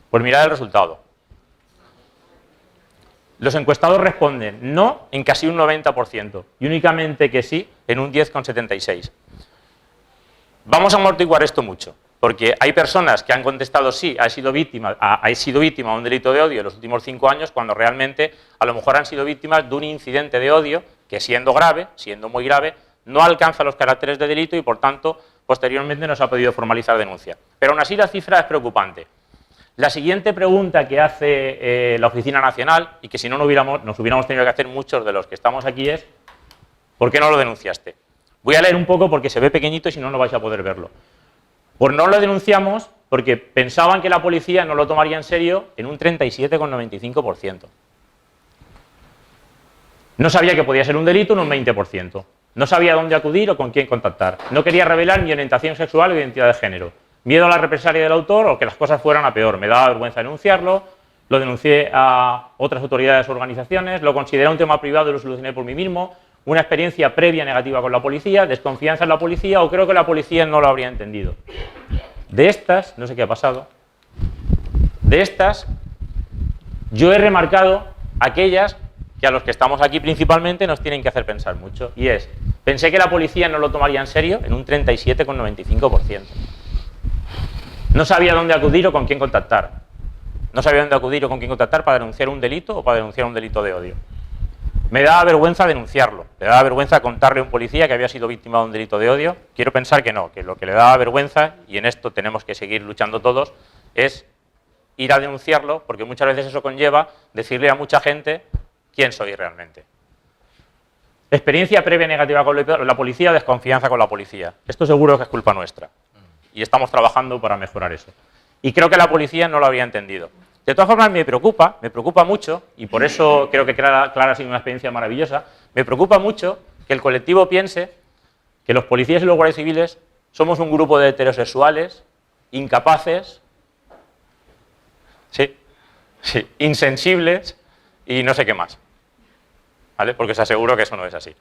Pues mirad el resultado. Los encuestados responden no en casi un 90% y únicamente que sí en un 10,76%. Vamos a amortiguar esto mucho, porque hay personas que han contestado sí, ha sido víctima de un delito de odio en los últimos 5 años, cuando realmente a lo mejor han sido víctimas de un incidente de odio que siendo grave, siendo muy grave, no alcanza los caracteres de delito y por tanto posteriormente no se ha podido formalizar denuncia. Pero aún así la cifra es preocupante. La siguiente pregunta que hace la Oficina Nacional, y que si no nos hubiéramos tenido que hacer muchos de los que estamos aquí, es ¿por qué no lo denunciaste? Voy a leer un poco porque se ve pequeñito y si no, no vais a poder verlo. Pues no lo denunciamos porque pensaban que la policía no lo tomaría en serio en un 37,95%. No sabía que podía ser un delito en un 20%. No sabía dónde acudir o con quién contactar. No quería revelar mi orientación sexual o identidad de género. Miedo a la represalia del autor o que las cosas fueran a peor. Me daba vergüenza denunciarlo, lo denuncié a otras autoridades o organizaciones, lo consideré un tema privado y lo solucioné por mí mismo, una experiencia previa negativa con la policía, desconfianza en la policía o creo que la policía no lo habría entendido. De estas, no sé qué ha pasado, de estas yo he remarcado aquellas que a los que estamos aquí principalmente nos tienen que hacer pensar mucho, y es, pensé que la policía no lo tomaría en serio en un 37,95%. No sabía dónde acudir o con quién contactar. No sabía dónde acudir o con quién contactar para denunciar un delito o para denunciar un delito de odio. Me daba vergüenza denunciarlo, le daba vergüenza contarle a un policía que había sido víctima de un delito de odio. Quiero pensar que no, que lo que le daba vergüenza, y en esto tenemos que seguir luchando todos, es ir a denunciarlo, porque muchas veces eso conlleva decirle a mucha gente quién soy realmente. Experiencia previa negativa con la policía, desconfianza con la policía. Esto seguro que es culpa nuestra. Y estamos trabajando para mejorar eso. Y creo que la policía no lo habría entendido. De todas formas, me preocupa mucho, y por eso creo que Clara ha sido una experiencia maravillosa, me preocupa mucho que el colectivo piense que los policías y los guardias civiles somos un grupo de heterosexuales, incapaces, insensibles y no sé qué más. ¿Vale? Porque os aseguro que eso no es así.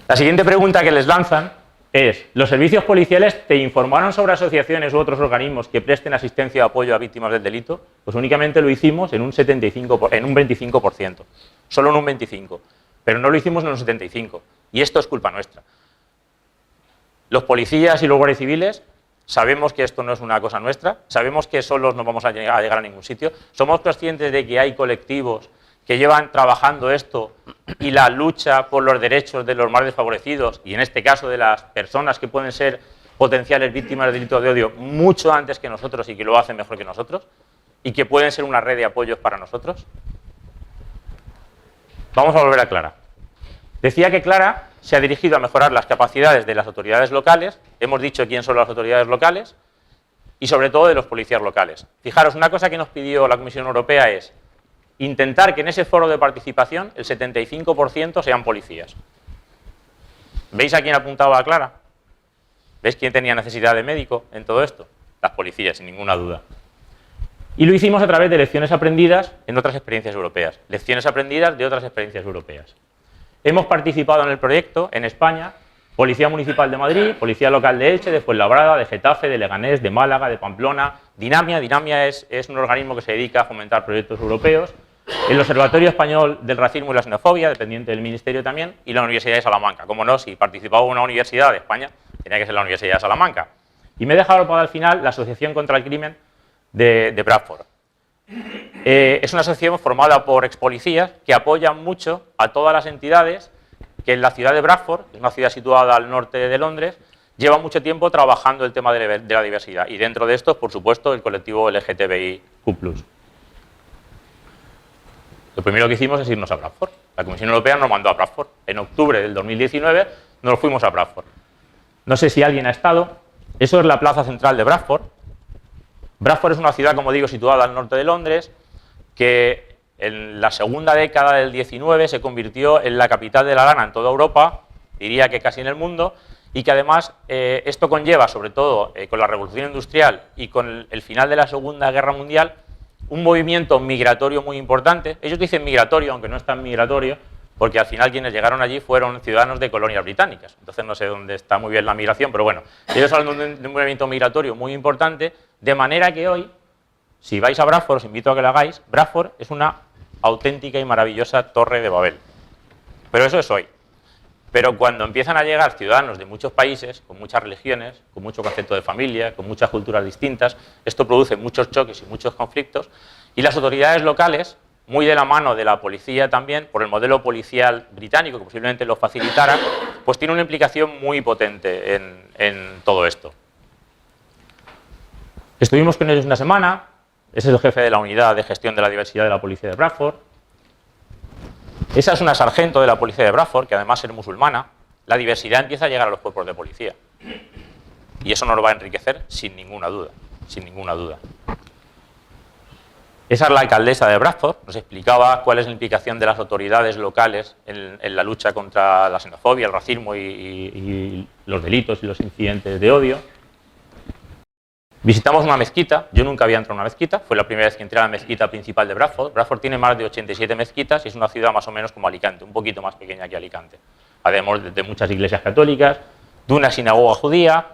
La siguiente pregunta que les lanzan es, ¿los servicios policiales te informaron sobre asociaciones u otros organismos que presten asistencia o apoyo a víctimas del delito? Pues únicamente lo hicimos en un 25%, solo en un 25%, pero no lo hicimos en un 75%, y esto es culpa nuestra. Los policías y los guardias civiles sabemos que esto no es una cosa nuestra, sabemos que solos no vamos a llegar a ningún sitio, somos conscientes de que hay colectivos que llevan trabajando esto y la lucha por los derechos de los más desfavorecidos, y en este caso de las personas que pueden ser potenciales víctimas de delitos de odio, mucho antes que nosotros y que lo hacen mejor que nosotros. y que pueden ser una red de apoyos para nosotros? Vamos a volver a Clara. Decía que Clara se ha dirigido a mejorar las capacidades de las autoridades locales, hemos dicho quién son las autoridades locales, y sobre todo de los policías locales. Fijaros, una cosa que nos pidió la Comisión Europea es intentar que en ese foro de participación el 75% sean policías. ¿Veis a quién apuntaba a Clara? ¿Veis quién tenía necesidad de médico en todo esto? Las policías, sin ninguna duda. Y lo hicimos a través de lecciones aprendidas en otras experiencias europeas. Lecciones aprendidas de otras experiencias europeas. Hemos participado en el proyecto en España, Policía Municipal de Madrid, Policía Local de Elche, de Fuenlabrada, de Getafe, de Leganés, de Málaga, de Pamplona, Dinamia. Dinamia es un organismo que se dedica a fomentar proyectos europeos, el Observatorio Español del Racismo y la Xenofobia, dependiente del Ministerio también, y la Universidad de Salamanca. Como no, si participaba una universidad de España, tenía que ser la Universidad de Salamanca. Y me he dejado para el final la Asociación contra el Crimen de Bradford. Es una asociación formada por expolicías que apoyan mucho a todas las entidades que en la ciudad de Bradford, que es una ciudad situada al norte de Londres, llevan mucho tiempo trabajando el tema de la diversidad. Y dentro de esto, por supuesto, el colectivo LGTBIQ+. Lo primero que hicimos es irnos a Bradford. La Comisión Europea nos mandó a Bradford. En octubre del 2019 nos fuimos a Bradford. No sé si alguien ha estado. Eso es la plaza central de Bradford. Bradford es una ciudad, como digo, situada al norte de Londres, que en la segunda década del 19 se convirtió en la capital de la lana en toda Europa, diría que casi en el mundo, y que además esto conlleva, sobre todo con la revolución industrial y con el final de la Segunda Guerra Mundial, un movimiento migratorio muy importante. Ellos dicen migratorio, aunque no es tan migratorio, porque al final quienes llegaron allí fueron ciudadanos de colonias británicas. Entonces no sé dónde está muy bien la migración, pero bueno, ellos hablan de un movimiento migratorio muy importante, de manera que hoy, si vais a Bradford, os invito a que lo hagáis. Bradford es una auténtica y maravillosa torre de Babel. Pero eso es hoy. Pero cuando empiezan a llegar ciudadanos de muchos países, con muchas religiones, con mucho concepto de familia, con muchas culturas distintas, esto produce muchos choques y muchos conflictos, y las autoridades locales, muy de la mano de la policía también, por el modelo policial británico, que posiblemente lo facilitara, pues tiene una implicación muy potente en todo esto. Estuvimos con ellos una semana. Ese es el jefe de la unidad de gestión de la diversidad de la policía de Bradford. Esa es una sargento de la policía de Bradford, que además es musulmana. La diversidad empieza a llegar a los cuerpos de policía. Y eso nos lo va a enriquecer sin ninguna duda, sin ninguna duda. Esa es la alcaldesa de Bradford, nos explicaba cuál es la implicación de las autoridades locales en la lucha contra la xenofobia, el racismo y los delitos y los incidentes de odio. Visitamos una mezquita. Yo nunca había entrado a una mezquita, fue la primera vez que entré a la mezquita principal de Bradford. Bradford tiene más de 87 mezquitas y es una ciudad más o menos como Alicante, un poquito más pequeña que Alicante. Además de muchas iglesias católicas, de una sinagoga judía.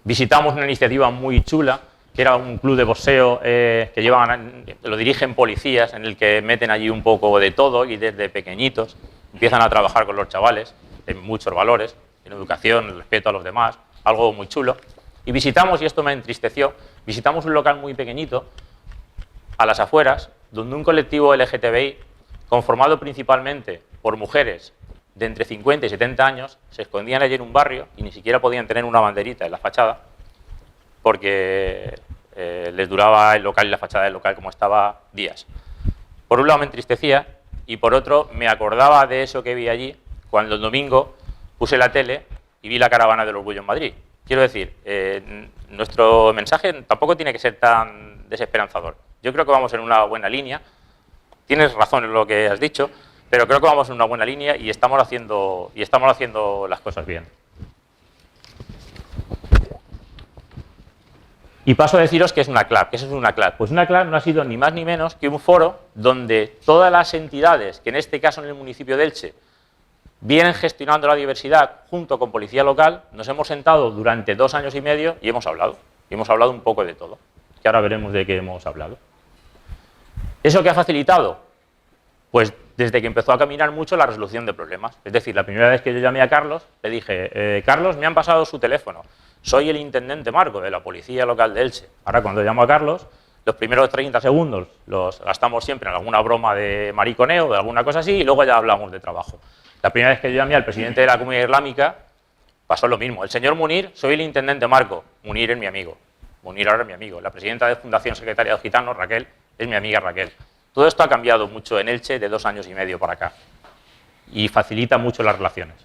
Visitamos una iniciativa muy chula, que era un club de boxeo lo dirigen policías, en el que meten allí un poco de todo y desde pequeñitos empiezan a trabajar con los chavales en muchos valores, en educación, en respeto a los demás, algo muy chulo. Y visitamos, y esto me entristeció, visitamos un local muy pequeñito, a las afueras, donde un colectivo LGTBI, conformado principalmente por mujeres de entre 50 y 70 años, se escondían allí en un barrio y ni siquiera podían tener una banderita en la fachada, porque les duraba el local y la fachada del local como estaba días. Por un lado me entristecía y por otro me acordaba de eso que vi allí cuando el domingo puse la tele y vi la caravana del orgullo en Madrid. Quiero decir, nuestro mensaje tampoco tiene que ser tan desesperanzador. Yo creo que vamos en una buena línea. Tienes razón en lo que has dicho, pero creo que vamos en una buena línea y estamos haciendo las cosas bien. Y paso a deciros qué es una CLAP. ¿Qué es una CLAP? Pues una CLAP no ha sido ni más ni menos que un foro donde todas las entidades, que en este caso en el municipio de Elche, vienen gestionando la diversidad junto con policía local, nos hemos sentado durante 2 años y medio y hemos hablado. Y hemos hablado un poco de todo, que ahora veremos de qué hemos hablado. ¿Eso qué ha facilitado? Pues desde que empezó a caminar mucho la resolución de problemas. Es decir, la primera vez que yo llamé a Carlos, le dije, Carlos, me han pasado su teléfono. Soy el intendente Marco de la policía local de Elche. Ahora cuando llamo a Carlos, los primeros 30 segundos los gastamos siempre en alguna broma de mariconeo, de alguna cosa así, y luego ya hablamos de trabajo. La primera vez que yo llamé al presidente de la Comunidad Islámica, pasó lo mismo. El señor Munir, soy el intendente Marco. Munir es mi amigo. Munir ahora es mi amigo. La presidenta de Fundación Secretariado Gitano, Raquel, es mi amiga Raquel. Todo esto ha cambiado mucho en Elche de 2 años y medio para acá y facilita mucho las relaciones.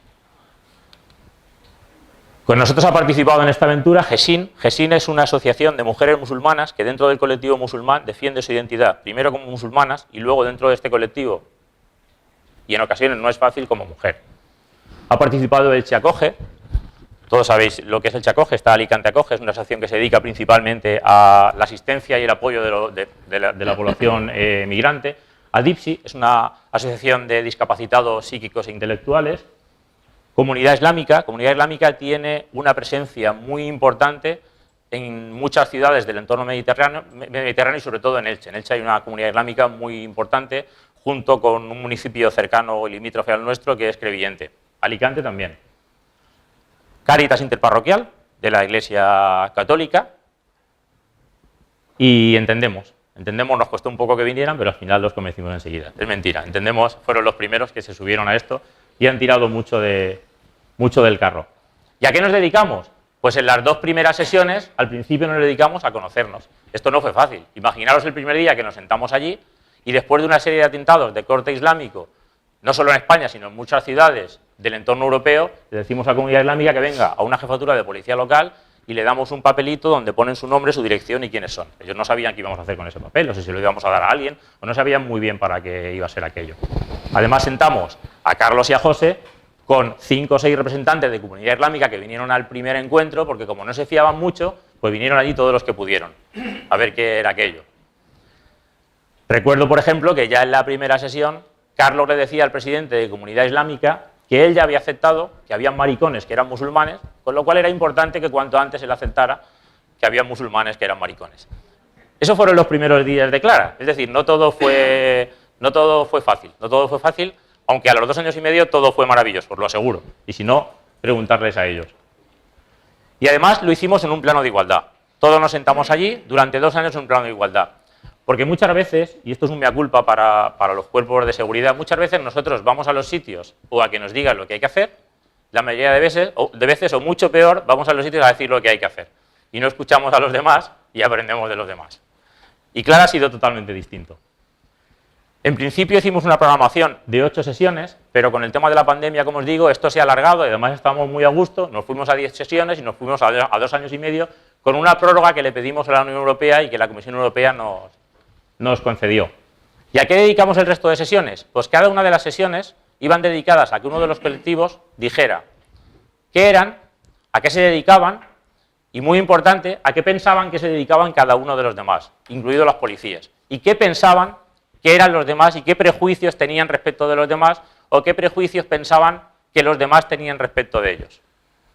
Con nosotros ha participado en esta aventura GESIN. GESIN es una asociación de mujeres musulmanas que dentro del colectivo musulmán defiende su identidad, primero como musulmanas y luego dentro de este colectivo, y en ocasiones no es fácil, como mujer. Ha participado Elche Acoge. Todos sabéis lo que es Elche Acoge, está Alicante Acoge, es una asociación que se dedica principalmente a la asistencia y el apoyo de la población migrante. ADIPSI es una asociación de discapacitados psíquicos e intelectuales. Comunidad Islámica tiene una presencia muy importante en muchas ciudades del entorno mediterráneo y sobre todo en Elche. En Elche hay una comunidad islámica muy importante junto con un municipio cercano y limítrofe al nuestro que es Crevillente. Alicante también. Cáritas Interparroquial de la Iglesia Católica y Entendemos, nos costó un poco que vinieran, pero al final los convencimos enseguida. Es mentira, Entendemos fueron los primeros que se subieron a esto y han tirado mucho del carro. ¿Y a qué nos dedicamos? Pues en las 2 primeras sesiones, al principio nos dedicamos a conocernos. Esto no fue fácil. Imaginaros el primer día que nos sentamos allí y después de una serie de atentados de corte islámico, no solo en España, sino en muchas ciudades del entorno europeo, le decimos a la comunidad islámica que venga a una jefatura de policía local y le damos un papelito donde ponen su nombre, su dirección y quiénes son. Ellos no sabían qué íbamos a hacer con ese papel, no sé si lo íbamos a dar a alguien, o no sabían muy bien para qué iba a ser aquello. Además sentamos a Carlos y a José con 5 o 6 representantes de comunidad islámica que vinieron al primer encuentro, porque como no se fiaban mucho, pues vinieron allí todos los que pudieron, a ver qué era aquello. Recuerdo, por ejemplo, que ya en la primera sesión, Carlos le decía al presidente de comunidad islámica que él ya había aceptado que había maricones que eran musulmanes, con lo cual era importante que cuanto antes él aceptara que había musulmanes que eran maricones. Esos fueron los primeros días de Clara, es decir, no todo fue fácil, aunque a los 2 años y medio todo fue maravilloso, os lo aseguro, y si no, preguntarles a ellos. Y además lo hicimos en un plano de igualdad. Todos nos sentamos allí durante 2 años en un plano de igualdad. Porque muchas veces, y esto es un mea culpa para los cuerpos de seguridad, muchas veces nosotros vamos a los sitios o a que nos digan lo que hay que hacer, la mayoría de veces, o mucho peor, vamos a los sitios a decir lo que hay que hacer. Y no escuchamos a los demás y aprendemos de los demás. Y Clara ha sido totalmente distinto. En principio hicimos una programación de 8 sesiones, pero con el tema de la pandemia, como os digo, esto se ha alargado y además estamos muy a gusto, nos fuimos a 10 sesiones y nos fuimos a 2 años y medio con una prórroga que le pedimos a la Unión Europea y que la Comisión Europea nos concedió. ¿Y a qué dedicamos el resto de sesiones? Pues cada una de las sesiones iban dedicadas a que uno de los colectivos dijera qué eran, a qué se dedicaban y, muy importante, a qué pensaban que se dedicaban cada uno de los demás, incluidos los policías, y qué pensaban que eran los demás y qué prejuicios tenían respecto de los demás o qué prejuicios pensaban que los demás tenían respecto de ellos.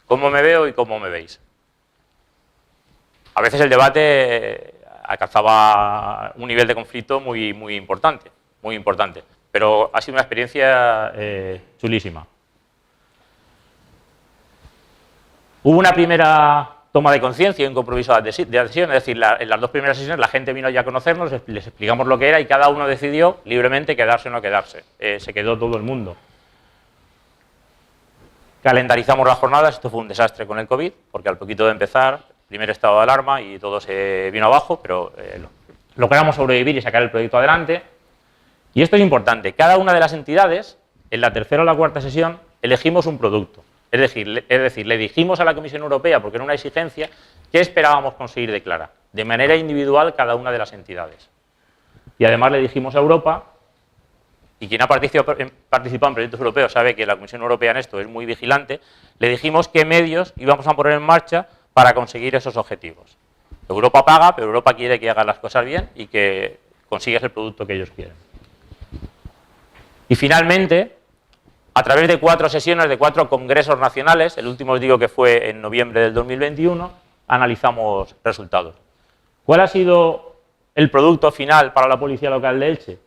Cómo me veo y cómo me veis. A veces el debate alcanzaba un nivel de conflicto muy importante, pero ha sido una experiencia chulísima. Hubo una primera toma de conciencia y un compromiso de adhesión, es decir, en las 2 primeras sesiones la gente vino ya a conocernos, les explicamos lo que era y cada uno decidió libremente quedarse o no quedarse. Se quedó todo el mundo. Calendarizamos las jornadas, esto fue un desastre con el COVID, porque al poquito de empezar, primer estado de alarma y todo se vino abajo, pero logramos sobrevivir y sacar el proyecto adelante. Y esto es importante, cada una de las entidades, en la 3ª o la 4ª sesión, elegimos un producto. Es decir, le dijimos a la Comisión Europea, porque era una exigencia, qué esperábamos conseguir de Clara, de manera individual cada una de las entidades. Y además le dijimos a Europa, y quien ha participado en proyectos europeos sabe que la Comisión Europea en esto es muy vigilante, le dijimos qué medios íbamos a poner en marcha para conseguir esos objetivos. Europa paga, pero Europa quiere que hagas las cosas bien y que consigas el producto que ellos quieren. Y finalmente, a través de 4 sesiones, de 4 congresos nacionales, el último os digo que fue en noviembre del 2021, analizamos resultados. ¿Cuál ha sido el producto final para la Policía Local de Elche?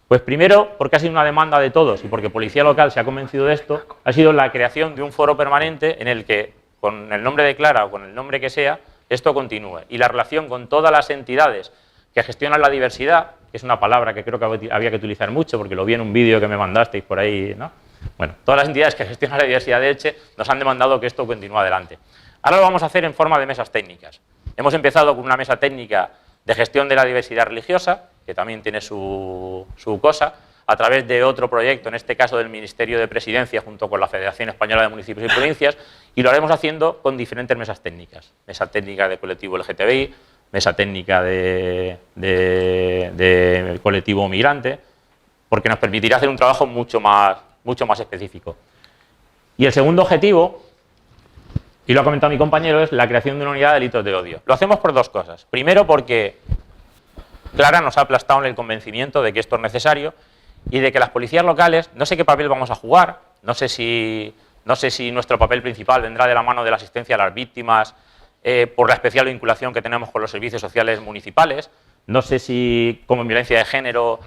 Pues primero, porque ha sido una demanda de todos y porque Policía Local se ha convencido de esto, ha sido la creación de un foro permanente en el que, con el nombre de Clara o con el nombre que sea, esto continúe. Y la relación con todas las entidades que gestionan la diversidad, que es una palabra que creo que había que utilizar mucho, porque lo vi en un vídeo que me mandasteis por ahí, ¿no? Bueno, todas las entidades que gestionan la diversidad de Elche nos han demandado que esto continúe adelante. Ahora lo vamos a hacer en forma de mesas técnicas. Hemos empezado con una mesa técnica de gestión de la diversidad religiosa, que también tiene su cosa, a través de otro proyecto, en este caso del Ministerio de Presidencia, junto con la Federación Española de Municipios y Provincias, y lo haremos haciendo con diferentes mesas técnicas. Mesa técnica de colectivo LGTBI, mesa técnica de colectivo migrante, porque nos permitirá hacer un trabajo mucho más específico. Y el segundo objetivo, y lo ha comentado mi compañero, es la creación de una unidad de delitos de odio. Lo hacemos por dos cosas. Primero, porque Clara nos ha aplastado en el convencimiento de que esto es necesario y de que las policías locales, no sé qué papel vamos a jugar, no sé si nuestro papel principal vendrá de la mano de la asistencia a las víctimas por la especial vinculación que tenemos con los servicios sociales municipales, no sé si como violencia de género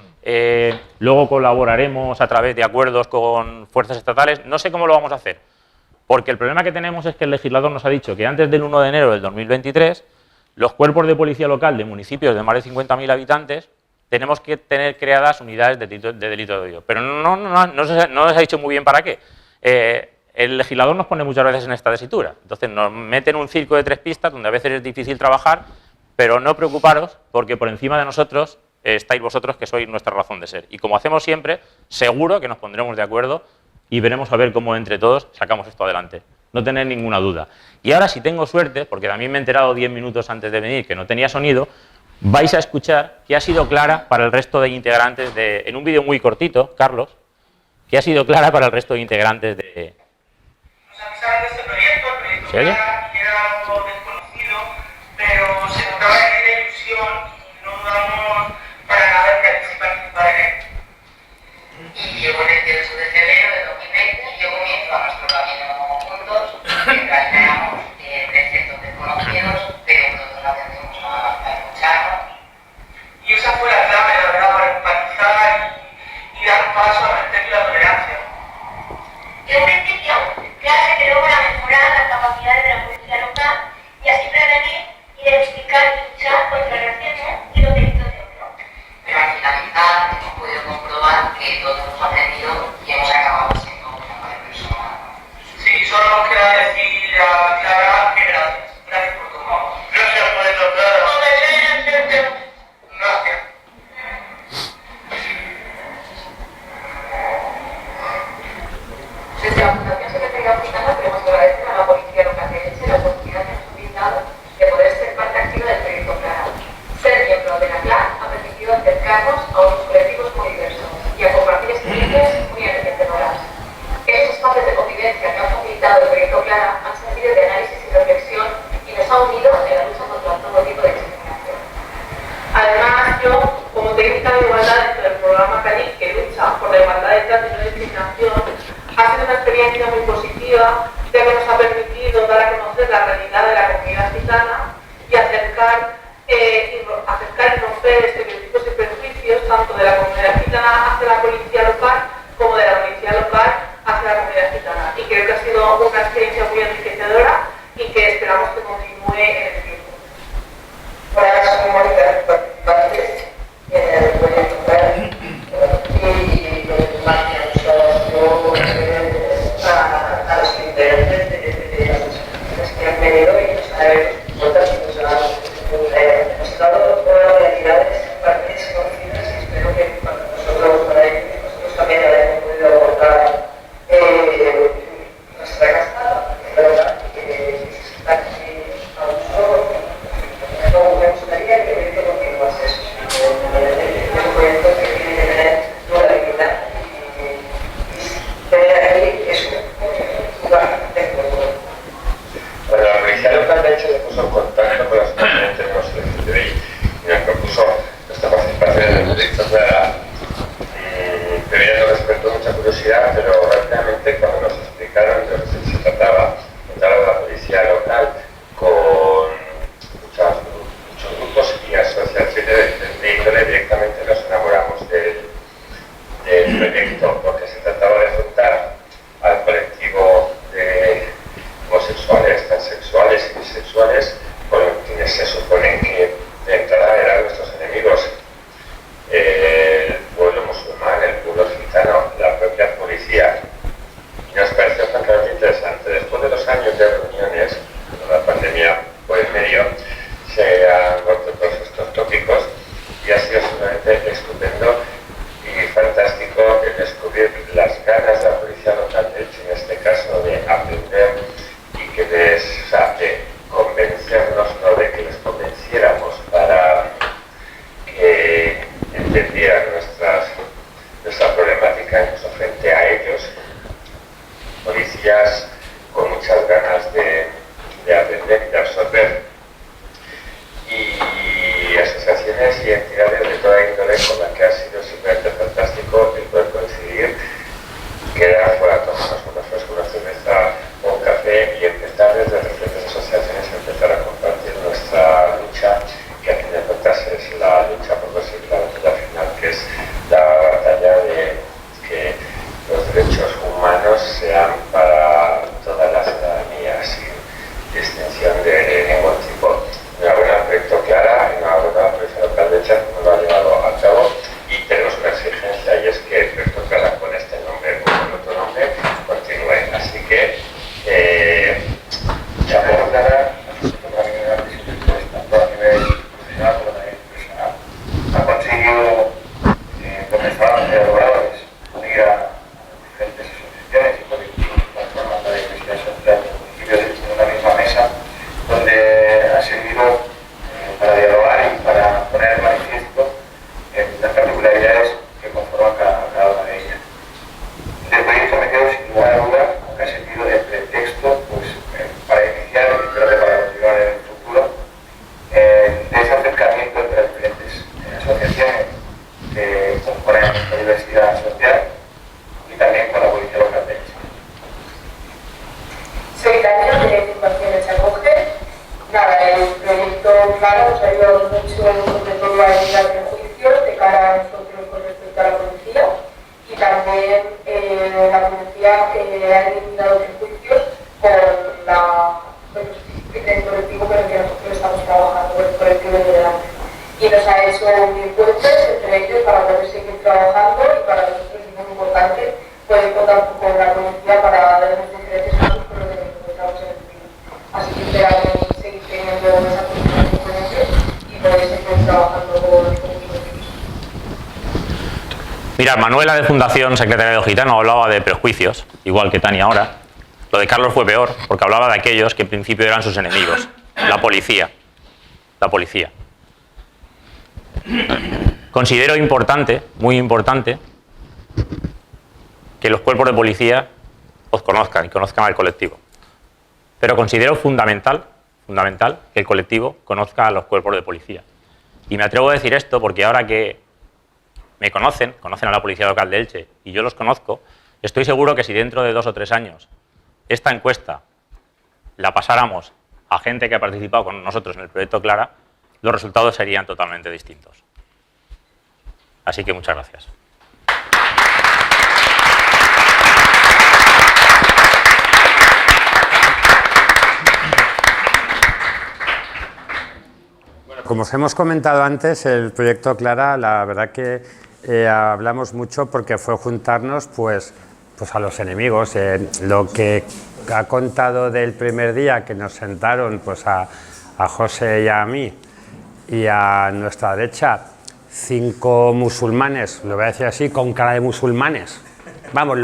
luego colaboraremos a través de acuerdos con fuerzas estatales, no sé cómo lo vamos a hacer, porque el problema que tenemos es que el legislador nos ha dicho que antes del 1 de enero del 2023 los cuerpos de policía local de municipios de más de 50.000 habitantes tenemos que tener creadas unidades de delito de odio. Pero no nos ha dicho muy bien para qué. El legislador nos pone muchas veces en esta tesitura. Entonces nos mete en un circo de tres pistas donde a veces es difícil trabajar, pero no preocuparos porque por encima de nosotros estáis vosotros, que sois nuestra razón de ser. Y como hacemos siempre, seguro que nos pondremos de acuerdo y veremos a ver cómo entre todos sacamos esto adelante. No tener ninguna duda. Y ahora, si tengo suerte, porque también me he enterado 10 minutos antes de venir que no tenía sonido, vais a escuchar que ha sido clara para el resto de integrantes en un vídeo muy cortito, Carlos, que ha sido clara para el resto de integrantes de... Nos avisaron de este proyecto, el proyecto ¿Se oye? Clara, que era algo desconocido, pero se notaba que era ilusión y no dudamos para nada en participar en él. Y llegó el 18 de febrero de 2020 y dio comienzo a nuestro camino juntos, mientras teníamos 300 desconocidos, pero nosotros aprendimos a escucharnos. Y esa fue la clave, la verdad, para empatizar y dar paso a respeto y la tolerancia. En un principio, Clara se creó para mejorar las capacidades de la policía local y así prevenir, identificar y luchar contra el racismo y los delitos de odio. Pero al finalizar hemos podido comprobar que todos hemos aprendido y hemos acabado siendo una mejor persona. Sí, solo nos queda decir a Clara que gracias. Gracias por todo. Gracias por esto, Clara. Gracias. Desde la Fundación Secretaría Africana queremos agradecer a la Policía Local de Elche la oportunidad que nos ha brindado de poder ser parte activa del proyecto Clara. Ser miembro de la CLAC ha permitido acercarnos a unos colectivos muy diversos y a compartir experiencias muy enriquecedoras. Esos espacios de convivencia que han facilitado el proyecto Clara han servido de análisis y reflexión y nos han unido en la lucha contra todo tipo de discriminación. Además, yo, como técnica de igualdad dentro del programa CALIC, que lucha por la igualdad de trato y no discriminación, ha sido una experiencia muy positiva, ya que nos ha permitido dar a conocer la realidad de la comunidad gitana y acercar y romper estereotipos y prejuicios tanto de la comunidad gitana hacia la policía local como de la policía local hacia la comunidad gitana. Y creo que ha sido una experiencia muy enriquecedora y que esperamos que continúe en el tiempo. Por ahora somos Mónica participantes en el proyecto Clara y más que a los integrantes de las asociaciones que han venido y nos han nos ha dado una realidades para mí desconocidas y espero que para nosotros, para ellos, nosotros también hayamos podido abordar nuestra casa, la verdad, que está aquí a uso. Me gustaría que el proyecto continuase eso. Es un proyecto que tiene que tener pluralidad y tener ahí es un lugar de encuentro. Bueno, la policía local de hecho se puso en contacto con las componentes de los LGTBI y nos propuso nuestra participación en el proyecto Clara. Primero nos despertó mucha curiosidad, pero rápidamente cuando nos explicaron de lo que se trataba de la policía local con muchos grupos y asociaciones del vehículo, directamente nos enamoramos del proyecto, porque se trataba de juntar al colectivo de homosexuales, transexuales y bisexuales, con quienes se supone que de entrada eran nuestros enemigos. El pueblo musulmán, el pueblo gitano, la propia policía. Y nos pareció francamente interesante. Después de 2 años de reuniones, con la pandemia por el medio, clara, nos ha ayudado mucho, sobre todo a evitar prejuicios de cara a nosotros con respecto a la policía, y también la policía ha eliminado prejuicios con el colectivo con el que nosotros estamos trabajando, el colectivo de delante. Y nos ha hecho unir puentes entre ellos para poder seguir trabajando, y para nosotros es muy importante poder contar con la policía para darnos diferentes pasos por lo que nos encontramos en el futuro. Así que esperamos seguir teniendo esa comunicación con ellos y poder seguir trabajando con ellos. Mira, Manuela de Fundación Secretariado Gitano hablaba de prejuicios, igual que Tania ahora. Lo de Carlos fue peor, porque hablaba de aquellos que en principio eran sus enemigos. La policía. La policía. Considero importante, muy importante, que los cuerpos de policía os conozcan y conozcan al colectivo. Pero considero fundamental que el colectivo conozca a los cuerpos de policía. Y me atrevo a decir esto porque ahora que me conocen a la Policía Local de Elche y yo los conozco, estoy seguro que si dentro de 2 o 3 años esta encuesta la pasáramos a gente que ha participado con nosotros en el proyecto Clara, los resultados serían totalmente distintos. Así que muchas gracias. Como os hemos comentado antes, el proyecto Clara, la verdad que hablamos mucho porque fue juntarnos pues a los enemigos. Lo que ha contado del primer día que nos sentaron pues a José y a mí y a nuestra derecha 5 musulmanes, lo voy a decir así, con cara de musulmanes. Vamos,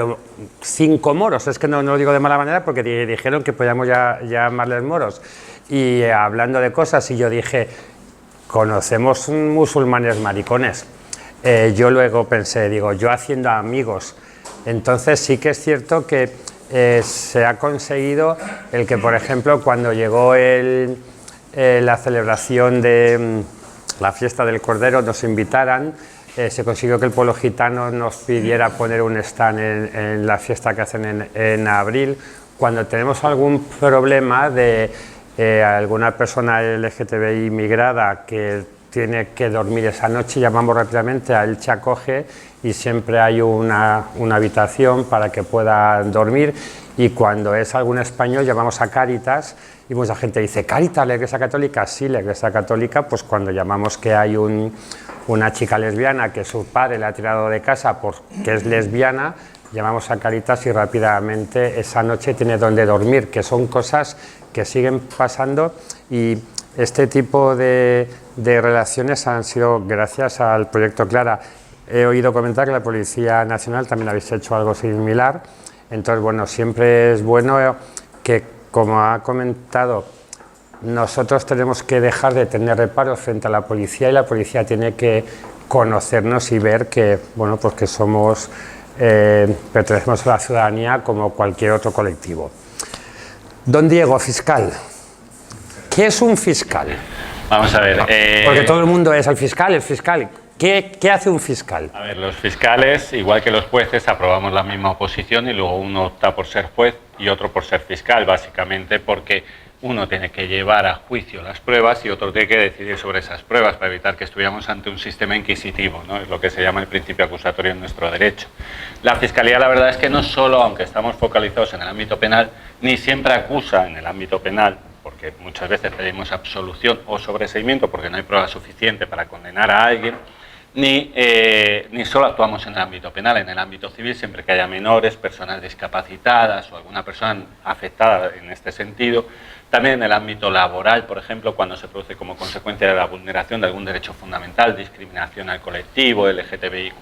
5 moros, es que no lo digo de mala manera porque dijeron que podíamos llamarles moros. Y hablando de cosas, y yo dije, conocemos musulmanes maricones. Yo luego pensé, digo, yo haciendo amigos. Entonces sí que es cierto que se ha conseguido el que, por ejemplo, cuando llegó la celebración de la fiesta del Cordero, nos invitaran, se consiguió que el pueblo gitano nos pidiera poner un stand en la fiesta que hacen en abril. Cuando tenemos algún problema de alguna persona LGTBI migrada que tiene que dormir esa noche, llamamos rápidamente a Elche Acoge y siempre hay una habitación para que pueda dormir. Y cuando es algún español llamamos a Cáritas y mucha gente dice, ¿Cáritas, la Iglesia Católica? Sí, la Iglesia Católica, pues cuando llamamos que hay una chica lesbiana que su padre le ha tirado de casa porque es lesbiana, llamamos a Cáritas y rápidamente esa noche tiene donde dormir, que son cosas que siguen pasando. Y este tipo de relaciones han sido gracias al proyecto Clara. He oído comentar que la Policía Nacional también habéis hecho algo similar. Entonces, bueno, siempre es bueno que, como ha comentado, nosotros tenemos que dejar de tener reparos frente a la policía y la policía tiene que conocernos y ver que, bueno, pues que somos, pertenecemos a la ciudadanía como cualquier otro colectivo. Don Diego, fiscal. ¿Qué es un fiscal? Vamos a ver. Porque todo el mundo es el fiscal, el fiscal. ¿Qué hace un fiscal? A ver, los fiscales, igual que los jueces, aprobamos la misma oposición y luego uno opta por ser juez y otro por ser fiscal, básicamente porque uno tiene que llevar a juicio las pruebas y otro tiene que decidir sobre esas pruebas para evitar que estuviéramos ante un sistema inquisitivo, ¿no? Es lo que se llama el principio acusatorio en nuestro derecho. La Fiscalía, la verdad es que no solo, aunque estamos focalizados en el ámbito penal, ni siempre acusa en el ámbito penal, porque muchas veces pedimos absolución o sobreseimiento porque no hay prueba suficiente para condenar a alguien, ni solo actuamos en el ámbito penal, en el ámbito civil, siempre que haya menores, personas discapacitadas o alguna persona afectada en este sentido. También en el ámbito laboral, por ejemplo, cuando se produce como consecuencia de la vulneración de algún derecho fundamental, discriminación al colectivo, LGTBIQ+,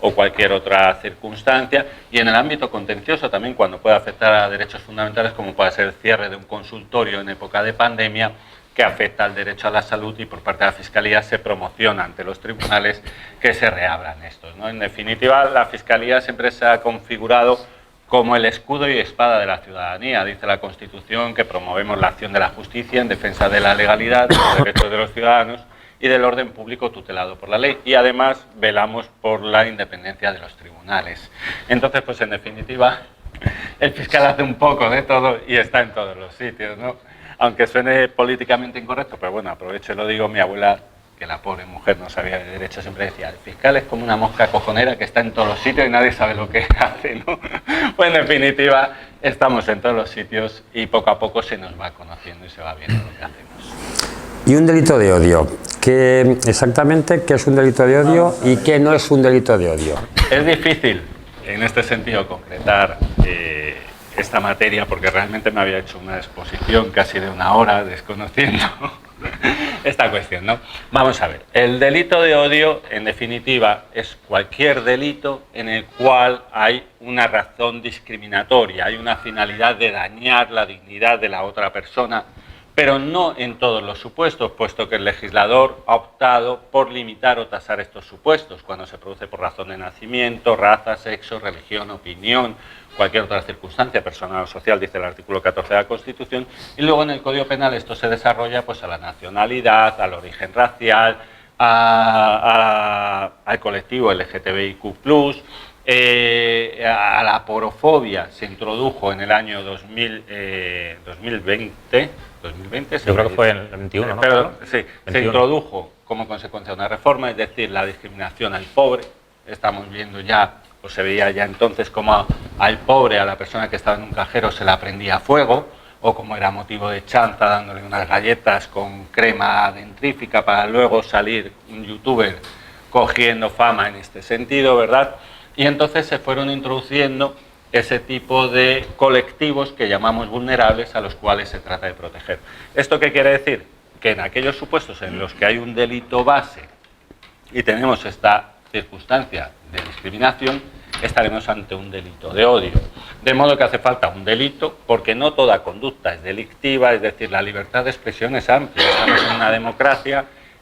o cualquier otra circunstancia. Y en el ámbito contencioso también, cuando puede afectar a derechos fundamentales, como puede ser el cierre de un consultorio en época de pandemia, que afecta al derecho a la salud y por parte de la Fiscalía se promociona ante los tribunales que se reabran estos, ¿no? En definitiva, la Fiscalía siempre se ha configurado como el escudo y espada de la ciudadanía. Dice la Constitución que promovemos la acción de la justicia en defensa de la legalidad, de los derechos de los ciudadanos y del orden público tutelado por la ley. Y además velamos por la independencia de los tribunales. Entonces, pues en definitiva, el fiscal hace un poco de todo y está en todos los sitios, ¿no? aunque suene políticamente incorrecto, pero bueno, aprovecho y lo digo, mi abuela, que la pobre mujer no sabía de derecho, siempre decía, el fiscal es como una mosca cojonera que está en todos los sitios y nadie sabe lo que hace, ¿no? Pues en definitiva, estamos en todos los sitios y poco a poco se nos va conociendo y se va viendo lo que hacemos. Y un delito de odio. Exactamente qué es un delito de odio y qué no es un delito de odio. Es difícil, en este sentido, concretar esta materia porque realmente me había hecho una exposición casi de 1 hora desconociendo esta cuestión, ¿no? Vamos a ver, el delito de odio, en definitiva, es cualquier delito en el cual hay una razón discriminatoria, hay una finalidad de dañar la dignidad de la otra persona, pero no en todos los supuestos, puesto que el legislador ha optado por limitar o tasar estos supuestos, cuando se produce por razón de nacimiento, raza, sexo, religión, opinión, cualquier otra circunstancia personal o social, dice el artículo 14 de la Constitución, y luego en el Código Penal esto se desarrolla pues a la nacionalidad, al origen racial, al colectivo LGTBIQ+, a la porofobia se introdujo en el año 2020, yo creo que fue en el 21, ¿no? Perdón, sí, 21. Se introdujo como consecuencia de una reforma, es decir, la discriminación al pobre. Estamos viendo ya, o se veía ya entonces como al pobre, a la persona que estaba en un cajero se la prendía a fuego, o como era motivo de chanza dándole unas galletas con crema dentrífica para luego salir un youtuber cogiendo fama en este sentido, ¿verdad? Y entonces se fueron introduciendo ese tipo de colectivos que llamamos vulnerables a los cuales se trata de proteger. ¿Esto qué quiere decir? Que en aquellos supuestos en los que hay un delito base y tenemos esta circunstancia de discriminación, estaremos ante un delito de odio. De modo que hace falta un delito, porque no toda conducta es delictiva, es decir, la libertad de expresión es amplia.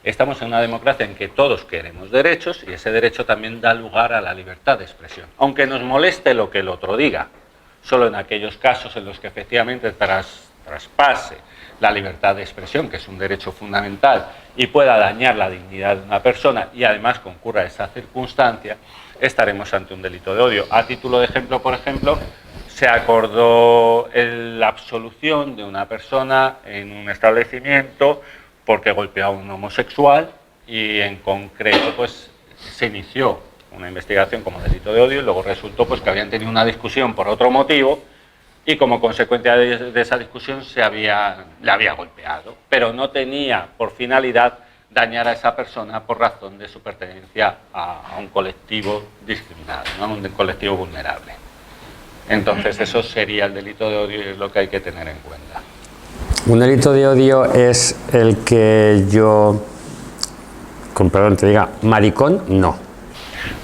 Estamos en una democracia en que todos queremos derechos y ese derecho también da lugar a la libertad de expresión. Aunque nos moleste lo que el otro diga, solo en aquellos casos en los que efectivamente traspase la libertad de expresión, que es un derecho fundamental, y pueda dañar la dignidad de una persona y además concurra esa circunstancia, estaremos ante un delito de odio. A título de ejemplo, por ejemplo, se acordó la absolución de una persona en un establecimiento porque golpeó a un homosexual y en concreto pues se inició una investigación como delito de odio y luego resultó pues que habían tenido una discusión por otro motivo y como consecuencia de esa discusión le había golpeado, pero no tenía por finalidad dañar a esa persona por razón de su pertenencia a un colectivo discriminado, ¿no? Un colectivo vulnerable. Entonces eso sería el delito de odio y es lo que hay que tener en cuenta. Un delito de odio es el que yo, con perdón te diga, maricón, no.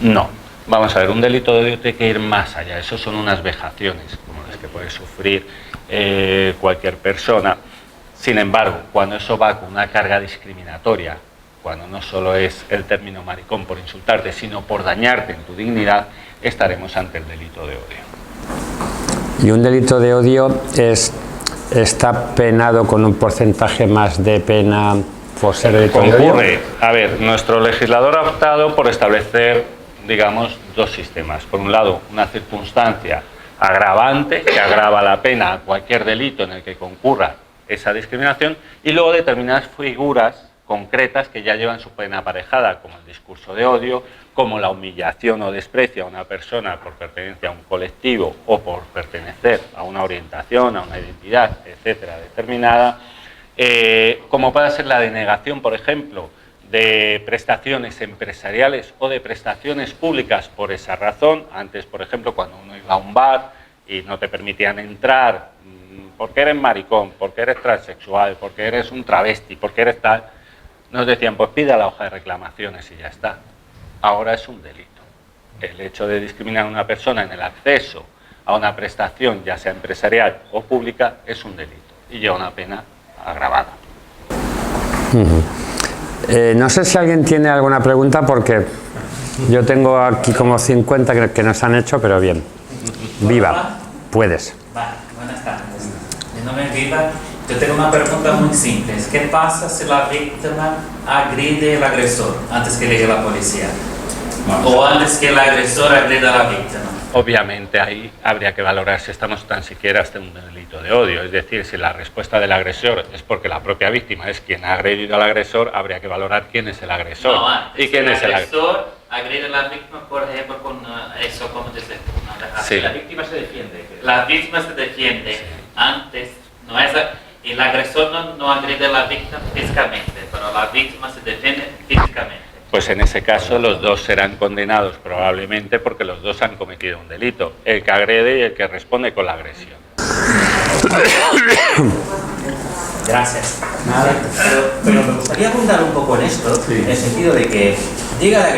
No. Vamos a ver, un delito de odio tiene que ir más allá. Eso son unas vejaciones, como las que puede sufrir cualquier persona. Sin embargo, cuando eso va con una carga discriminatoria, cuando no solo es el término maricón por insultarte, sino por dañarte en tu dignidad, estaremos ante el delito de odio. Y un delito de odio está penado con un porcentaje más de pena por ser delito de odio. A ver, nuestro legislador ha optado por establecer, digamos, dos sistemas. Por un lado, una circunstancia agravante que agrava la pena a cualquier delito en el que concurra esa discriminación y luego determinadas figuras concretas que ya llevan su pena aparejada, como el discurso de odio, como la humillación o desprecio a una persona por pertenencia a un colectivo o por pertenecer a una orientación, a una identidad, etcétera, determinada, como puede ser la denegación, por ejemplo, de prestaciones empresariales o de prestaciones públicas por esa razón. Antes, por ejemplo, cuando uno iba a un bar y no te permitían entrar porque eres maricón, porque eres transexual, porque eres un travesti, porque eres tal, nos decían, pues pida la hoja de reclamaciones y ya está. Ahora es un delito. El hecho de discriminar a una persona en el acceso a una prestación, ya sea empresarial o pública, es un delito y lleva una pena agravada. No sé si alguien tiene alguna pregunta porque yo tengo aquí como 50 que nos han hecho, pero bien. Viva, puedes. Buenas tardes. Mi nombre es Viva. Yo tengo una pregunta muy simple. ¿Qué pasa si la víctima agrede al agresor antes que llegue la policía? O antes que el agresor agreda a la víctima? Obviamente ahí habría que valorar si estamos tan siquiera hasta un delito de odio, es decir, si la respuesta del agresor es porque la propia víctima es quien ha agredido al agresor, habría que valorar quién es el agresor. No, antes, y quién es el agresor agrede a la víctima, por ejemplo, con eso, como dices, sí. La víctima se defiende. La víctima se defiende. Sí. Antes, no es, el agresor no agrede a la víctima físicamente, pero la víctima se defiende físicamente. Pues en ese caso los dos serán condenados probablemente porque los dos han cometido un delito, el que agrede y el que responde con la agresión. Gracias. Nada, pero me gustaría abundar un poco en esto, en el sentido de que llega el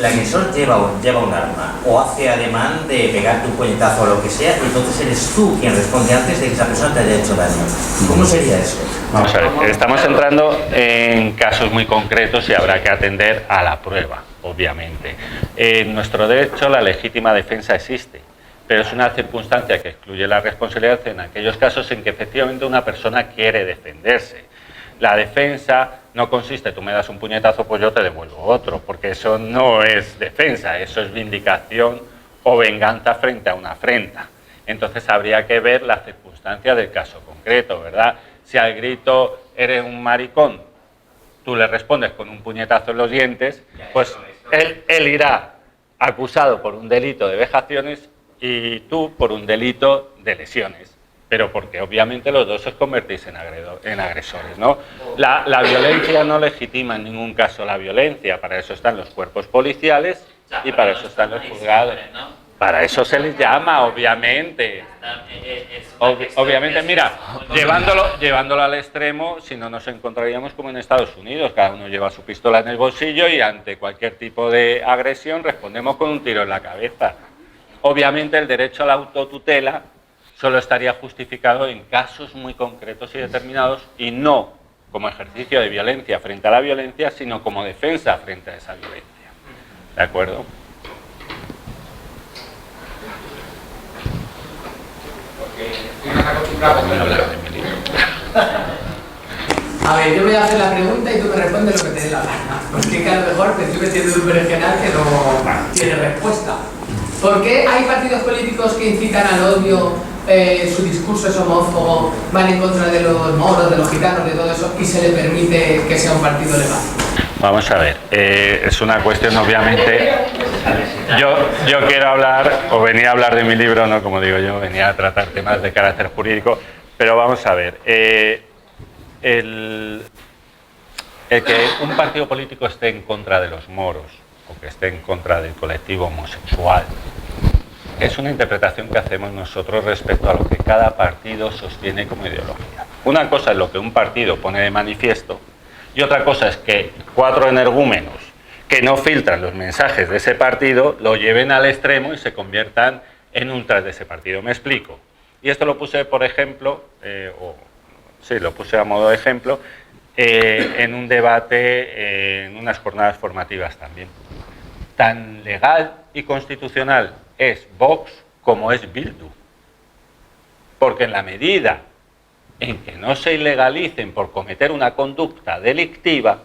agresor lleva un arma o hace ademán de pegarte un puñetazo o lo que sea, y entonces eres tú quien responde antes de que esa persona te haya hecho daño. ¿Cómo sería eso? Vamos a ver, estamos entrando en casos muy concretos y habrá que atender a la prueba, obviamente. En nuestro derecho la legítima defensa existe, pero es una circunstancia que excluye la responsabilidad en aquellos casos en que efectivamente una persona quiere defenderse. La defensa no consiste, tú me das un puñetazo, pues yo te devuelvo otro, porque eso no es defensa, eso es vindicación o venganza frente a una afrenta. Entonces habría que ver la circunstancia del caso concreto, ¿verdad? Si al grito eres un maricón, tú le respondes con un puñetazo en los dientes, pues él irá acusado por un delito de vejaciones y tú por un delito de lesiones. Pero porque obviamente los dos os convertís en agresores, ¿no? La violencia no legitima en ningún caso la violencia, para eso están los cuerpos policiales y para eso están los juzgados. Para eso se les llama, obviamente. Obviamente, mira, llevándolo al extremo, si no nos encontraríamos como en Estados Unidos, cada uno lleva su pistola en el bolsillo y ante cualquier tipo de agresión respondemos con un tiro en la cabeza. Obviamente el derecho a la autotutela solo estaría justificado en casos muy concretos y determinados y no como ejercicio de violencia frente a la violencia, sino como defensa frente a esa violencia. ¿De acuerdo? A ver, yo voy a hacer la pregunta y tú me respondes lo que te dé la gana. Porque que a lo mejor me estoy metiendo en un berenjenal que no tiene respuesta. ¿Por qué hay partidos políticos que incitan al odio, su discurso es homófobo, van en contra de los moros, de los gitanos, de todo eso, y se le permite que sea un partido legal? Vamos a ver, es una cuestión obviamente, yo quiero hablar, o venía a hablar de mi libro, no como digo yo, venía a tratar temas de carácter jurídico, pero vamos a ver, el que un partido político esté en contra de los moros, o que esté en contra del colectivo homosexual, es una interpretación que hacemos nosotros respecto a lo que cada partido sostiene como ideología. Una cosa es lo que un partido pone de manifiesto y otra cosa es que 4 energúmenos que no filtran los mensajes de ese partido lo lleven al extremo y se conviertan en ultras de ese partido. Me explico. Y esto lo puse, por ejemplo, lo puse a modo de ejemplo, en un debate, en unas jornadas formativas también. Tan legal y constitucional es Vox como es Bildu. Porque en la medida en que no se ilegalicen por cometer una conducta delictiva,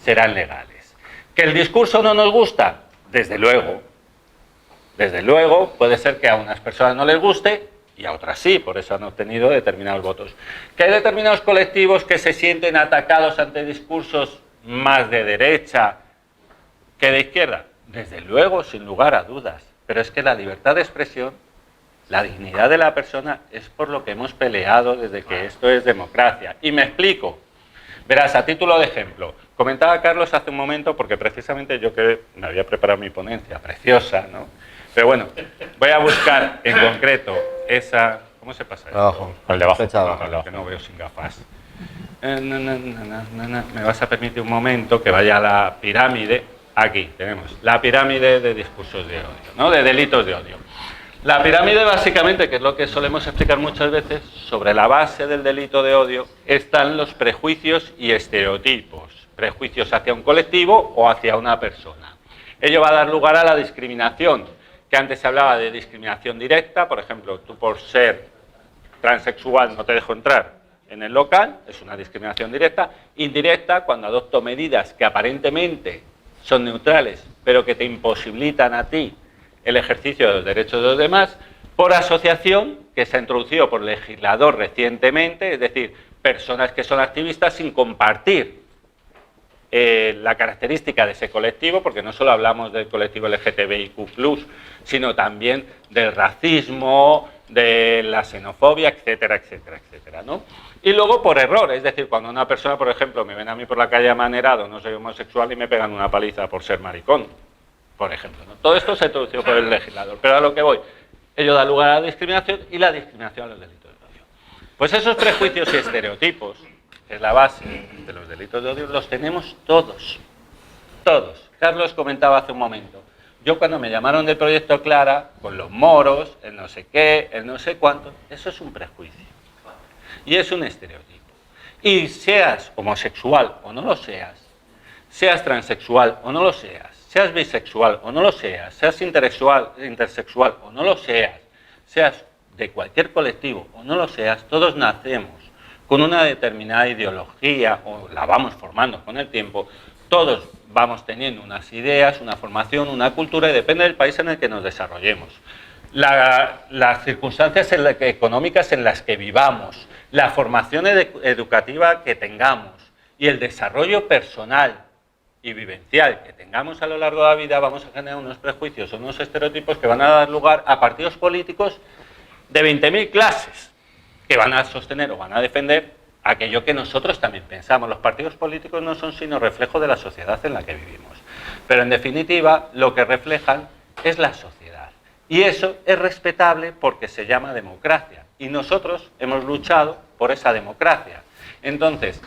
serán legales. ¿Que el discurso no nos gusta? Desde luego. Desde luego, puede ser que a unas personas no les guste y a otras sí, por eso han obtenido determinados votos. ¿Que hay determinados colectivos que se sienten atacados ante discursos más de derecha que de izquierda? Desde luego, sin lugar a dudas. Pero es que la libertad de expresión, la dignidad de la persona, es por lo que hemos peleado desde que esto es democracia. Y me explico. Verás, a título de ejemplo, comentaba Carlos hace un momento, porque precisamente yo que me había preparado mi ponencia, preciosa, ¿no? Pero bueno, voy a buscar en concreto esa... ¿Cómo se pasa esto? Abajo. El de abajo. Abajo. Que no veo sin gafas. Me vas a permitir un momento que vaya a la pirámide. Aquí tenemos la pirámide de discursos de odio, ¿no? De delitos de odio. La pirámide básicamente, que es lo que solemos explicar muchas veces, sobre la base del delito de odio están los prejuicios y estereotipos. Prejuicios hacia un colectivo o hacia una persona. Ello va a dar lugar a la discriminación, que antes se hablaba de discriminación directa, por ejemplo, tú por ser transexual no te dejo entrar en el local, es una discriminación directa. Indirecta, cuando adopto medidas que aparentemente son neutrales, pero que te imposibilitan a ti el ejercicio de los derechos de los demás por asociación, que se ha introducido por el legislador recientemente, es decir, personas que son activistas sin compartir la característica de ese colectivo, porque no solo hablamos del colectivo LGTBIQ+, sino también del racismo, de la xenofobia, etcétera, etcétera, etcétera, ¿no? Y luego por error, es decir, cuando una persona, por ejemplo, me ven a mí por la calle amanerado, no soy homosexual y me pegan una paliza por ser maricón, por ejemplo, ¿no? Todo esto se ha introducido por el legislador, pero a lo que voy, ello da lugar a la discriminación y la discriminación a los delitos de odio. Pues esos prejuicios y estereotipos, que es la base de los delitos de odio, los tenemos todos, todos. Carlos comentaba hace un momento, yo cuando me llamaron del proyecto Clara, con los moros, el no sé qué, el no sé cuánto, eso es un prejuicio y es un estereotipo. Y seas homosexual o no lo seas, seas transexual o no lo seas, seas bisexual o no lo seas, seas intersexual o no lo seas, seas de cualquier colectivo o no lo seas, todos nacemos con una determinada ideología o la vamos formando con el tiempo, todos vamos teniendo unas ideas, una formación, una cultura y depende del país en el que nos desarrollemos. Las circunstancias económicas en las que vivamos, la formación educativa que tengamos y el desarrollo personal y vivencial que tengamos a lo largo de la vida, vamos a generar unos prejuicios o unos estereotipos que van a dar lugar a partidos políticos de 20.000 clases que van a sostener o van a defender aquello que nosotros también pensamos. Los partidos políticos no son sino reflejo de la sociedad en la que vivimos, pero en definitiva lo que reflejan es la sociedad y eso es respetable porque se llama democracia y nosotros hemos luchado por esa democracia. Entonces,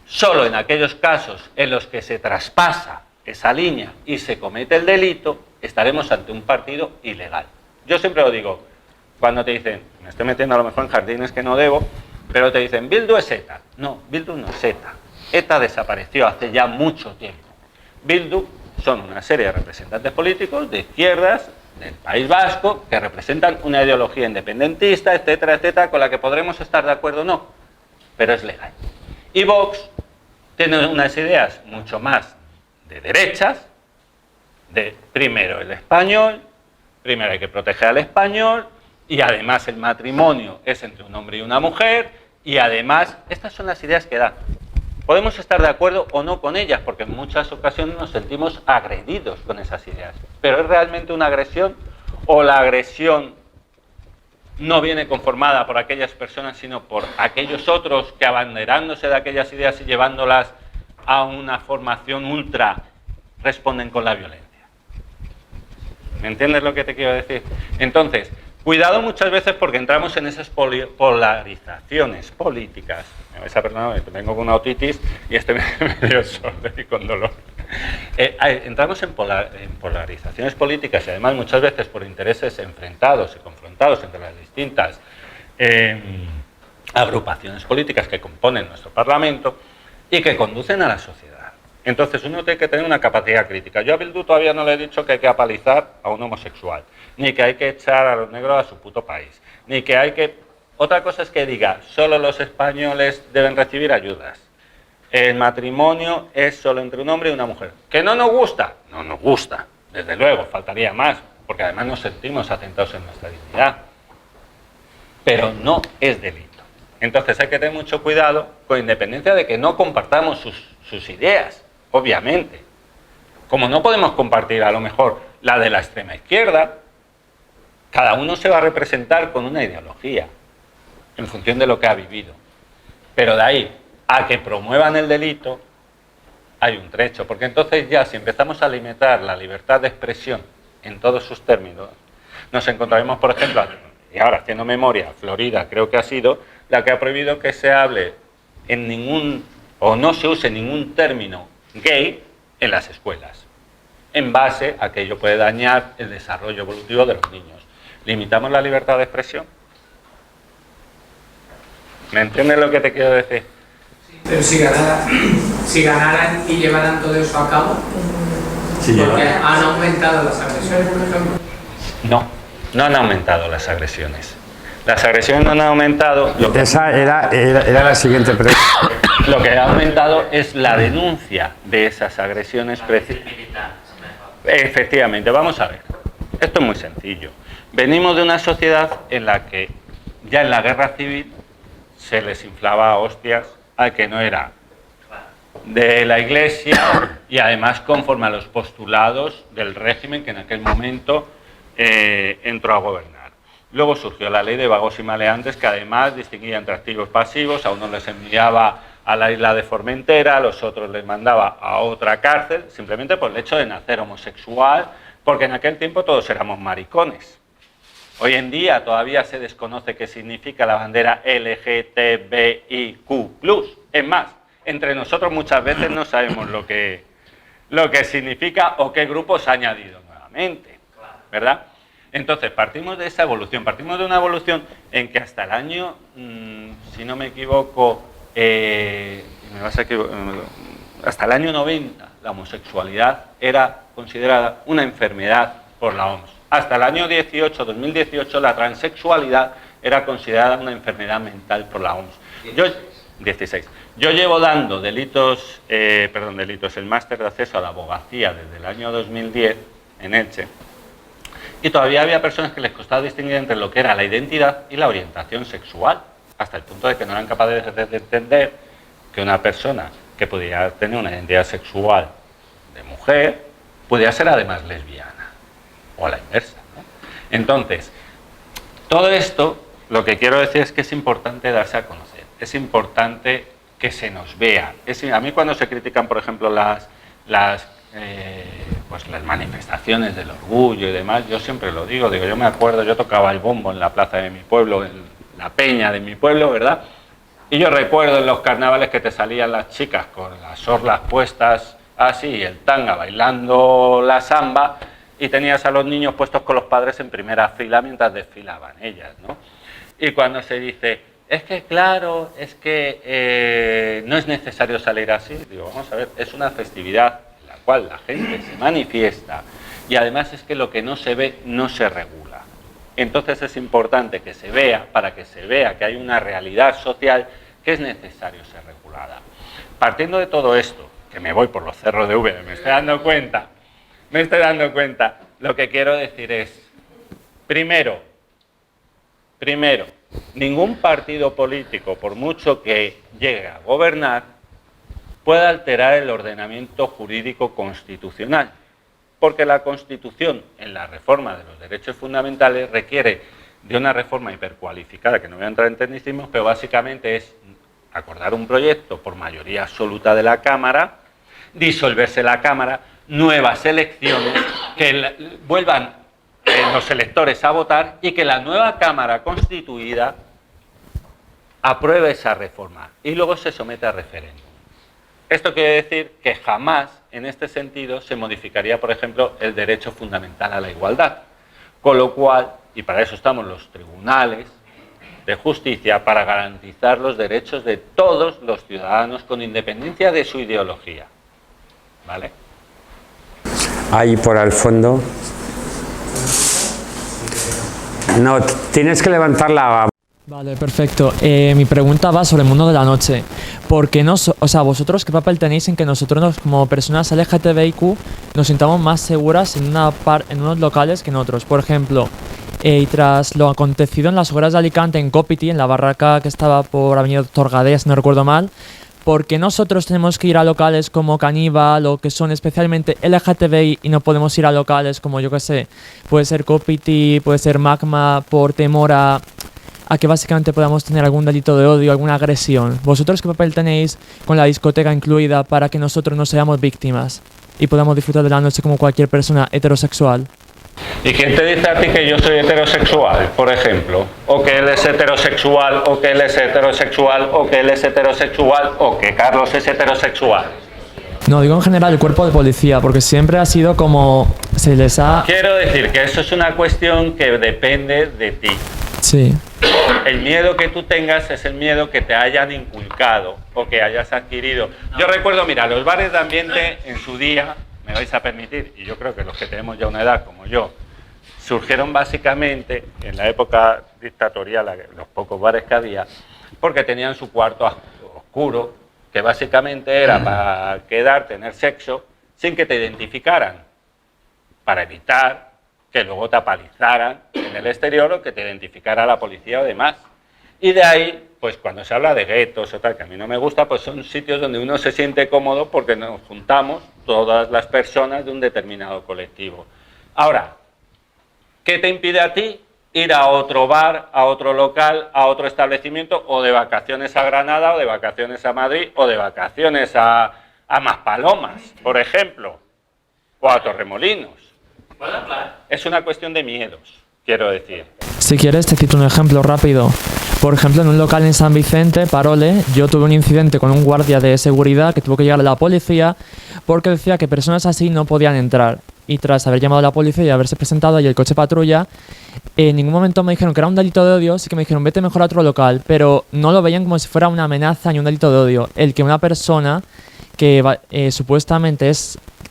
solo en aquellos casos en los que se traspasa esa línea y se comete el delito, estaremos ante un partido ilegal. Yo siempre lo digo, cuando te dicen, me estoy metiendo a lo mejor en jardines que no debo, pero te dicen, Bildu es ETA. No, Bildu no es ETA. ETA desapareció hace ya mucho tiempo. Bildu son una serie de representantes políticos de izquierdas del País Vasco que representan una ideología independentista, etcétera, etcétera, con la que podremos estar de acuerdo o no, pero es legal. Y Vox tiene unas ideas mucho más de derechas, de primero el español, primero hay que proteger al español, y además el matrimonio es entre un hombre y una mujer, y además estas son las ideas que dan. Podemos estar de acuerdo o no con ellas, porque en muchas ocasiones nos sentimos agredidos con esas ideas, pero ¿es realmente una agresión o la agresión no viene conformada por aquellas personas, sino por aquellos otros que abanderándose de aquellas ideas y llevándolas a una formación ultra responden con la violencia? ¿Me entiendes lo que te quiero decir? Entonces, cuidado muchas veces porque entramos en esas polarizaciones políticas. Me vais a perdonar, vengo con una otitis y estoy medio sordo y con dolor. Entramos en polarizaciones políticas y además muchas veces por intereses enfrentados y confrontados entre las distintas agrupaciones políticas que componen nuestro Parlamento y que conducen a la sociedad. Entonces uno tiene que tener una capacidad crítica. Yo a Bildu todavía no le he dicho que hay que apalizar a un homosexual, ni que hay que echar a los negros a su puto país, ni que hay que... Otra cosa es que diga, solo los españoles deben recibir ayudas. El matrimonio es solo entre un hombre y una mujer. ¿Que no nos gusta? No nos gusta, desde luego, faltaría más, porque además nos sentimos atentados en nuestra dignidad. Pero no es delito. Entonces hay que tener mucho cuidado, con independencia de que no compartamos sus ideas, obviamente. Como no podemos compartir a lo mejor la de la extrema izquierda, cada uno se va a representar con una ideología, en función de lo que ha vivido. Pero de ahí a que promuevan el delito, hay un trecho, porque entonces ya si empezamos a limitar la libertad de expresión en todos sus términos, nos encontraremos, por ejemplo, y ahora haciendo memoria, Florida creo que ha sido la que ha prohibido que se hable en ningún, o no se use ningún término gay en las escuelas, en base a que ello puede dañar el desarrollo evolutivo de los niños. ¿Limitamos la libertad de expresión? ¿Me entiendes lo que te quiero decir? Pero si ganaran y llevaran todo eso a cabo, porque han aumentado las agresiones, por ejemplo. No han aumentado las agresiones. Las agresiones no han aumentado. Esa era la siguiente pregunta. Lo que ha aumentado es la denuncia de esas agresiones. Efectivamente, vamos a ver. Esto es muy sencillo. Venimos de una sociedad en la que ya en la guerra civil se les inflaba a hostias al que no era de la Iglesia y además conforme a los postulados del régimen que en aquel momento entró a gobernar. Luego surgió la ley de vagos y maleantes, que además distinguía entre activos y pasivos. A unos les enviaba a la isla de Formentera, a los otros les mandaba a otra cárcel, simplemente por el hecho de nacer homosexual, porque en aquel tiempo todos éramos maricones. Hoy en día todavía se desconoce qué significa la bandera LGTBIQ+. Es más, entre nosotros muchas veces no sabemos lo que significa o qué grupo se ha añadido nuevamente, ¿verdad? Entonces, partimos de esa evolución, partimos de una evolución en que hasta el año, si no me equivoco, hasta el año 90, la homosexualidad era considerada una enfermedad por la OMS. Hasta el año 2018, la transexualidad era considerada una enfermedad mental por la OMS. 16. Yo llevo dando el máster de acceso a la abogacía desde el año 2010 en Elche, y todavía había personas que les costaba distinguir entre lo que era la identidad y la orientación sexual, hasta el punto de que no eran capaces de entender que una persona que pudiera tener una identidad sexual de mujer podía ser además lesbiana, o a la inversa, ¿no? Entonces, todo esto, lo que quiero decir es que es importante darse a conocer, es importante que se nos vea. A mí cuando se critican, por ejemplo, las manifestaciones del orgullo y demás, yo siempre lo digo, yo me acuerdo, yo tocaba el bombo en la plaza de mi pueblo, en la peña de mi pueblo, ¿verdad? Y yo recuerdo en los carnavales que te salían las chicas con las orlas puestas así, el tanga bailando la samba, y tenías a los niños puestos con los padres en primera fila mientras desfilaban ellas, ¿no? Y cuando se dice, es que claro, es que no es necesario salir así, digo, vamos a ver, es una festividad en la cual la gente se manifiesta y además es que lo que no se ve no se regula. Entonces es importante que se vea, para que se vea que hay una realidad social que es necesario ser regulada. Partiendo de todo esto, que me voy por los cerros de Úbeda, me estoy dando cuenta, lo que quiero decir es, primero, ningún partido político, por mucho que llegue a gobernar, puede alterar el ordenamiento jurídico constitucional, porque la Constitución, en la reforma de los derechos fundamentales, requiere de una reforma hipercualificada, que no voy a entrar en tecnicismos, pero básicamente es acordar un proyecto por mayoría absoluta de la Cámara, disolverse la Cámara, nuevas elecciones, que vuelvan los electores a votar y que la nueva Cámara constituida apruebe esa reforma y luego se somete a referéndum. Esto quiere decir que jamás, en este sentido, se modificaría, por ejemplo, el derecho fundamental a la igualdad. Con lo cual, y para eso estamos los tribunales de justicia, para garantizar los derechos de todos los ciudadanos con independencia de su ideología. ¿Vale? Ahí por al fondo. No, tienes que levantar la... Vale, perfecto. Mi pregunta va sobre el mundo de la noche. Porque vosotros, ¿qué papel tenéis en que nosotros, como personas LGTBIQ, nos sintamos más seguras en unos locales que en otros? Por ejemplo, y tras lo acontecido en las hogueras de Alicante, en Copiti, en la barraca que estaba por Avenida Doctor Gadea, si no recuerdo mal, ¿por qué nosotros tenemos que ir a locales como Caníbal o que son especialmente LGTBI y no podemos ir a locales como, yo qué sé, puede ser Copiti, puede ser Magma, por temor a que básicamente podamos tener algún delito de odio, alguna agresión? ¿Vosotros qué papel tenéis con la discoteca incluida para que nosotros no seamos víctimas y podamos disfrutar de la noche como cualquier persona heterosexual? ¿Y quién te dice a ti que yo soy heterosexual, por ejemplo? ¿O que él es heterosexual, o que él es heterosexual, o que él es heterosexual, o que Carlos es heterosexual? No, digo en general el cuerpo de policía, porque siempre ha sido como se les ha... Quiero decir que eso es una cuestión que depende de ti. Sí. El miedo que tú tengas es el miedo que te hayan inculcado o que hayas adquirido. Yo recuerdo, mira, los bares de ambiente en su día, me vais a permitir, y yo creo que los que tenemos ya una edad como yo, surgieron básicamente en la época dictatorial, los pocos bares que había, porque tenían su cuarto oscuro, que básicamente era para quedar, tener sexo, sin que te identificaran, para evitar que luego te apalizaran en el exterior o que te identificara la policía o demás. Y de ahí, pues cuando se habla de guetos o tal, que a mí no me gusta, pues son sitios donde uno se siente cómodo porque nos juntamos todas las personas de un determinado colectivo. Ahora, ¿qué te impide a ti ir a otro bar, a otro local, a otro establecimiento, o de vacaciones a Granada, o de vacaciones a Madrid, o de vacaciones a Maspalomas, por ejemplo, o a Torremolinos? Es una cuestión de miedos, quiero decir. Si quieres te cito un ejemplo rápido. Por ejemplo, en un local en San Vicente, Parole, yo tuve un incidente con un guardia de seguridad que tuvo que llegar a la policía porque decía que personas así no podían entrar. Y tras haber llamado a la policía y haberse presentado ahí el coche patrulla, en ningún momento me dijeron que era un delito de odio, sí que me dijeron vete mejor a otro local, pero no lo veían como si fuera una amenaza ni un delito de odio. El que una persona que supuestamente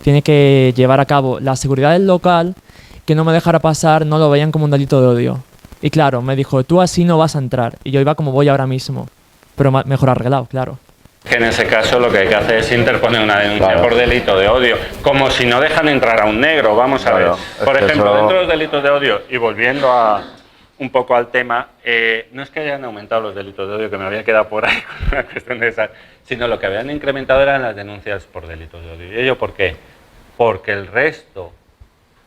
tiene que llevar a cabo la seguridad del local, que no me dejara pasar, no lo veían como un delito de odio. Y claro, me dijo, tú así no vas a entrar. Y yo iba como voy ahora mismo, pero mejor arreglado, claro. Que en ese caso lo que hay que hacer es interponer una denuncia por delito de odio, como si no dejan entrar a un negro, vamos a ver. Por ejemplo, dentro de los delitos de odio, y volviendo un poco al tema, no es que hayan aumentado los delitos de odio, que me había quedado por ahí con una cuestión de esa, sino lo que habían incrementado eran las denuncias por delitos de odio. ¿Y ello por qué? Porque el resto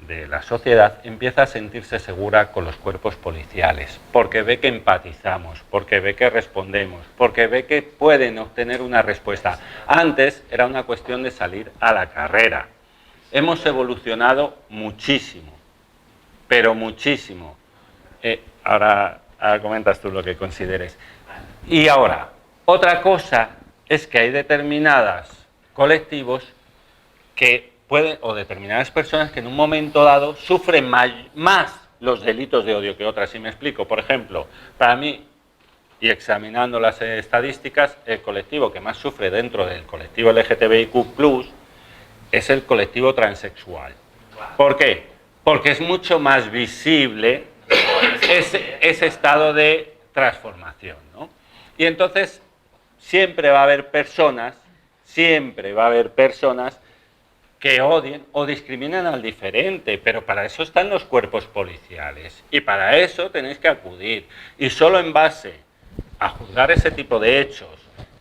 de la sociedad empieza a sentirse segura con los cuerpos policiales, porque ve que empatizamos, porque ve que respondemos, porque ve que pueden obtener una respuesta. Antes era una cuestión de salir a la carrera. Hemos evolucionado muchísimo, pero muchísimo. Ahora comentas tú lo que consideres. Y ahora, otra cosa es que hay determinados colectivos que pueden, o determinadas personas que en un momento dado sufren más los delitos de odio que otras. Y me explico. Por ejemplo, para mí, y examinando las estadísticas, el colectivo que más sufre dentro del colectivo LGTBIQ+, es el colectivo transexual. ¿Por qué? Porque es mucho más visible ese estado de transformación, ¿no? Y entonces siempre va a haber personas que odien o discriminen al diferente, pero para eso están los cuerpos policiales y para eso tenéis que acudir. Y solo en base a juzgar ese tipo de hechos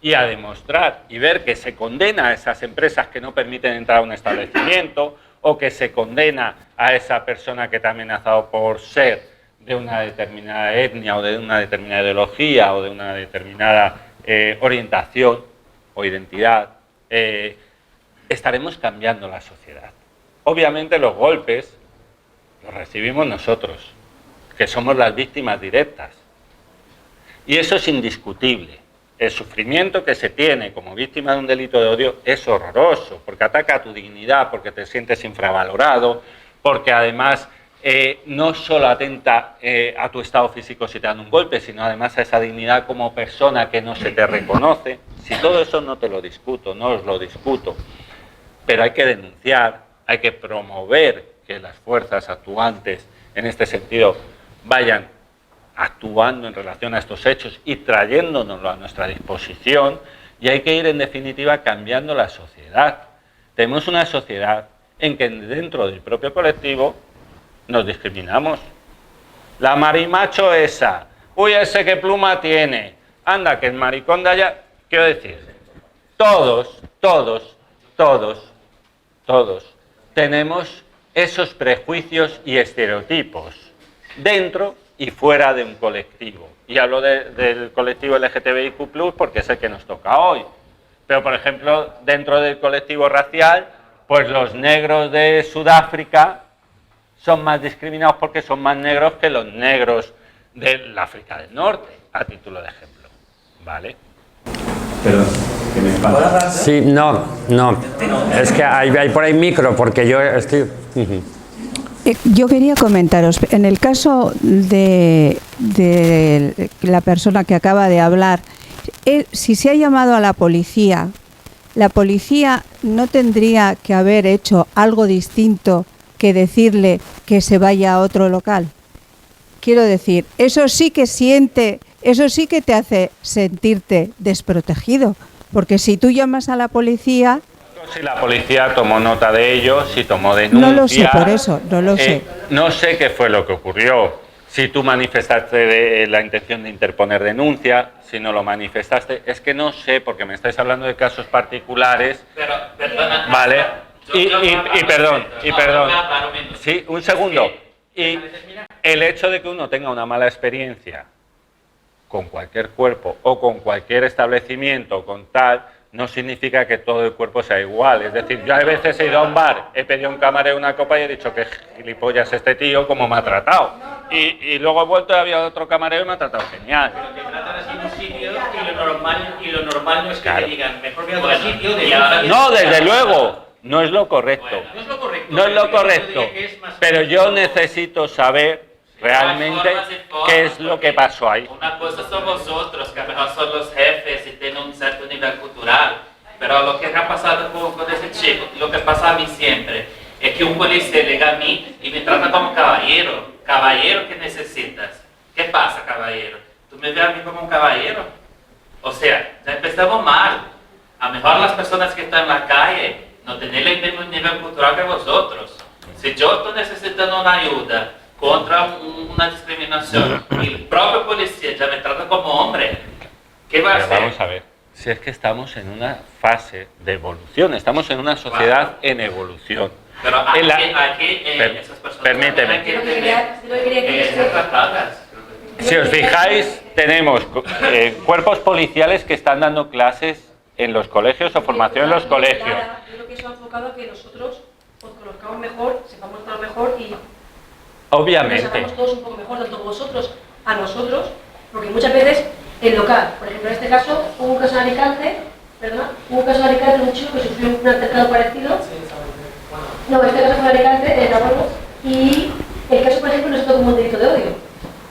y a demostrar y ver que se condena a esas empresas que no permiten entrar a un establecimiento, o que se condena a esa persona que te ha amenazado por ser de una determinada etnia o de una determinada ideología o de una determinada orientación o identidad, estaremos cambiando la sociedad. Obviamente los golpes los recibimos nosotros, que somos las víctimas directas. Y eso es indiscutible. El sufrimiento que se tiene como víctima de un delito de odio es horroroso, porque ataca a tu dignidad, porque te sientes infravalorado, porque además no solo atenta a tu estado físico si te dan un golpe, sino además a esa dignidad como persona que no se te reconoce. Si todo eso no te lo discuto, no os lo discuto, pero hay que denunciar, hay que promover que las fuerzas actuantes en este sentido vayan actuando en relación a estos hechos y trayéndonoslo a nuestra disposición, y hay que ir en definitiva cambiando la sociedad. Tenemos una sociedad en que dentro del propio colectivo nos discriminamos. La marimacho esa, uy, ese qué pluma tiene, anda que el maricón de allá, quiero decir, todos tenemos esos prejuicios y estereotipos dentro y fuera de un colectivo. Y hablo del colectivo LGTBIQ+, porque es el que nos toca hoy. Pero, por ejemplo, dentro del colectivo racial, pues los negros de Sudáfrica son más discriminados porque son más negros que los negros del África del Norte, a título de ejemplo. ¿Vale? Perdón, que me falta. Sí, no. Es que hay por ahí micro, porque yo estoy... Yo quería comentaros, en el caso de la persona que acaba de hablar, si se ha llamado a la policía no tendría que haber hecho algo distinto que decirle que se vaya a otro local. Quiero decir, eso sí que te hace sentirte desprotegido, porque si tú llamas a la policía... Si la policía tomó nota de ello, si tomó denuncia... No lo sé, por eso, no lo sé. No sé qué fue lo que ocurrió. Si tú manifestaste la intención de interponer denuncia, si no lo manifestaste, es que no sé, porque me estáis hablando de casos particulares. Pero, perdona. Vale. Y perdón. Sí. Sí, un segundo. Y el hecho de que uno tenga una mala experiencia con cualquier cuerpo o con cualquier establecimiento, con tal, no significa que todo el cuerpo sea igual. Es decir, yo a veces he ido a un bar, he pedido a un camarero una copa y he dicho que gilipollas este tío, como me ha tratado. Y luego he vuelto y había otro camarero y me ha tratado genial. Pero te tratan así en un sitio y lo normal no es que Claro. te digan, mejor ve a otro sitio. No, desde luego, no es lo correcto. No es lo correcto. No es lo pero yo correcto. diría que es más Pero yo justo. necesito saber realmente qué es lo que pasó ahí. Una cosa son vosotros, que a lo mejor son los jefes y tienen un cierto nivel cultural, pero lo que ha pasado con ese chico, lo que pasa a mí siempre, es que un policía llega a mí y me trata como caballero. Caballero, ¿qué necesitas? ¿Qué pasa, caballero? ¿Tú me ves a mí como un caballero? O sea, ya empezamos mal. A lo mejor las personas que están en la calle no tienen el mismo nivel cultural que vosotros. Si yo estoy necesitando una ayuda contra una discriminación y el propio policía ya me trata como hombre, ¿qué va a Pero hacer? vamos a ver, si es que estamos en una fase de evolución, estamos en una sociedad en evolución. Pero En la- esas personas Permíteme. hay que ser tratadas. Si os fijáis, tenemos cuerpos policiales que están dando clases en los colegios o formación en los colegios. Yo creo que eso ha enfocado a que nosotros os conozcamos mejor, sepamos todo mejor y nos Obviamente. hagamos todos un poco mejor, tanto vosotros a nosotros, porque muchas veces el local, por ejemplo en este caso, hubo un caso en Alicante, ¿verdad? Hubo un caso en Alicante de un chico que sufrió un altercado parecido. No, este caso fue en Alicante, en Navarro, y el caso, por ejemplo, no se tocó como un delito de odio.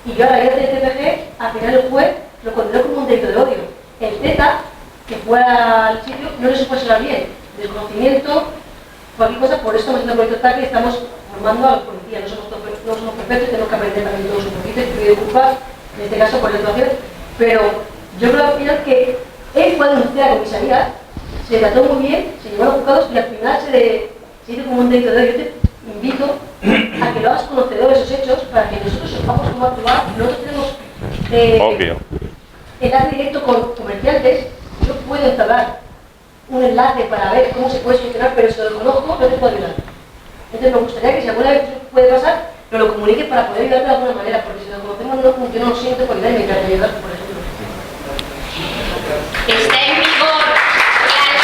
Y yo a la guía del TPG, al final el juez lo condenó como un delito de odio. El TETA, que fue al sitio, no le supo asesorar bien. Desconocimiento, cualquier cosa, por esto hemos hecho el proyecto TAC y estamos formando a los policías. No somos perfectos, tenemos que aprender también todos un poquito, y pido disculpas, en este caso por la situación, pero yo creo al final que él fue a denunciar a la comisaría, se trató muy bien, se llevó a los juzgados y al final se hizo como un delito de odio. Yo te invito a que lo hagas conocedor de esos hechos para que nosotros sepamos cómo actuar. Nosotros tenemos Obvio. enlace directo con comerciantes. Yo puedo entablar un enlace para ver cómo se puede solucionar, pero si lo conozco no te puedo ayudar. Entonces me gustaría que si alguna vez puede pasar, me lo comunique para poder ayudarte de alguna manera, porque si lo conocemos yo no lo siento por ayudar y me encanta ayudar, por ejemplo. Está en vigor la ley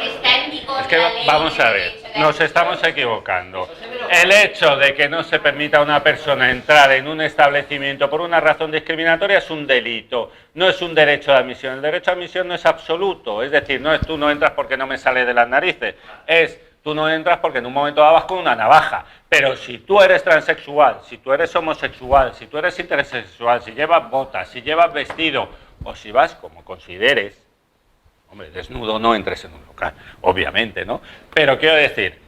de Está en vigor Es que la ley vamos a ver, nos estamos equivocando. El hecho de que no se permita a una persona entrar en un establecimiento por una razón discriminatoria es un delito, no es un derecho de admisión. El derecho de admisión no es absoluto, es decir, no es tú no entras porque no me sale de las narices, es tú no entras porque en un momento dado vas con una navaja. Pero si tú eres transexual, si tú eres homosexual, si tú eres intersexual, si llevas botas, si llevas vestido o si vas como consideres, hombre, desnudo no entres en un local, obviamente, ¿no? Pero quiero decir,